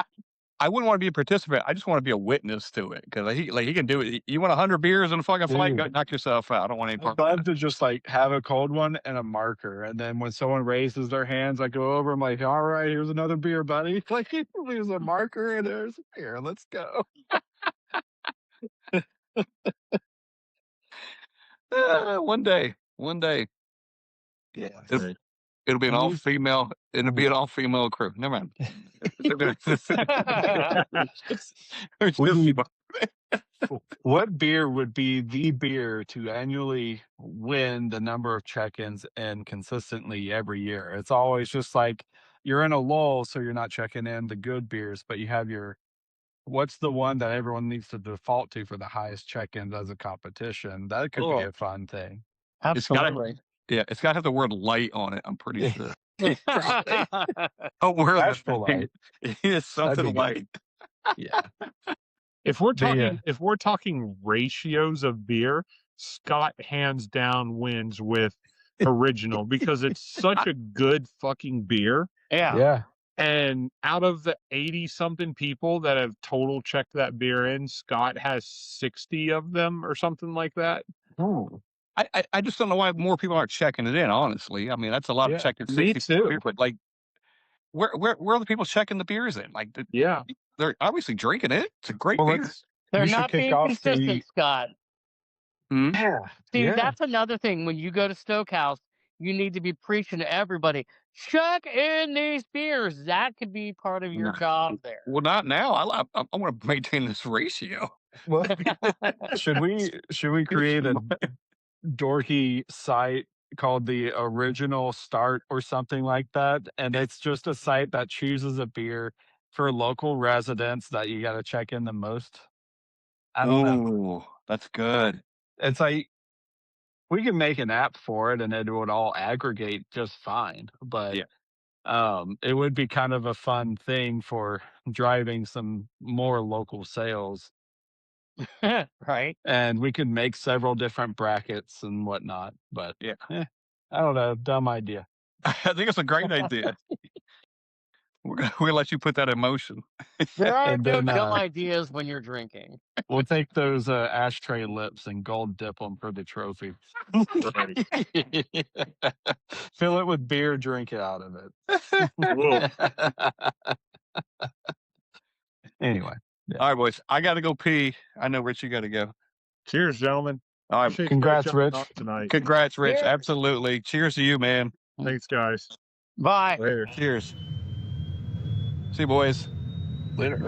I wouldn't want to be a participant. I just want to be a witness to it because he can do it. You want 100 beers in a fucking flight? Go knock yourself out. I don't want any part I'd love to just like have a cold one and a marker, and then when someone raises their hands, I go over. I'm like, "All right, here's another beer, buddy." Like, here's a marker and there's a beer. Let's go. One day. Yeah. It'll be an all female. It'll be an all female crew. Never mind. What beer would be the beer to annually win the number of check-ins and consistently every year? It's always just like you're in a lull, so you're not checking in the good beers, but you have what's the one that everyone needs to default to for the highest check-ins as a competition? That could be a fun thing. Absolutely. It's got to have the word light on it. I'm pretty sure. Oh, we're light. It's something light. Yeah. If we're talking ratios of beer, Scott hands down wins with original because it's such a good fucking beer. Yeah. And out of the 80-something people that have total checked that beer in, Scott has 60 of them or something like that. Oh. I just don't know why more people aren't checking it in, honestly. I mean, that's a lot of checking. Me too. But like, where are the people checking the beers in? Like, they're obviously drinking it. It's a great beer. They're not being consistent, Scott. Yeah. See, that's another thing. When you go to Stokehouse, you need to be preaching to everybody. Check in these beers. That could be part of your job there. Well, not now. I want to maintain this ratio. Well, should we create a dorky site called the Original Start or something like that? And it's just a site that chooses a beer for local residents that you got to check in the most. I don't know. That's good. It's like we can make an app for it and it would all aggregate just fine. But it would be kind of a fun thing for driving some more local sales. Right. And we could make several different brackets and whatnot. But I don't know. Dumb idea. I think it's a great idea. We're gonna let you put that in motion. There are no dumb ideas when you're drinking. We'll take those ashtray lips and gold dip them for the trophy. Fill it with beer, drink it out of it. Anyway. All right, boys. I got to go pee. I know, Rich, you got to go. Cheers, gentlemen. All right. Congrats, Rich. Tonight. Congrats, Rich. Cheers. Absolutely. Cheers to you, man. Thanks, guys. Bye. Later. Cheers. See you, boys. Later.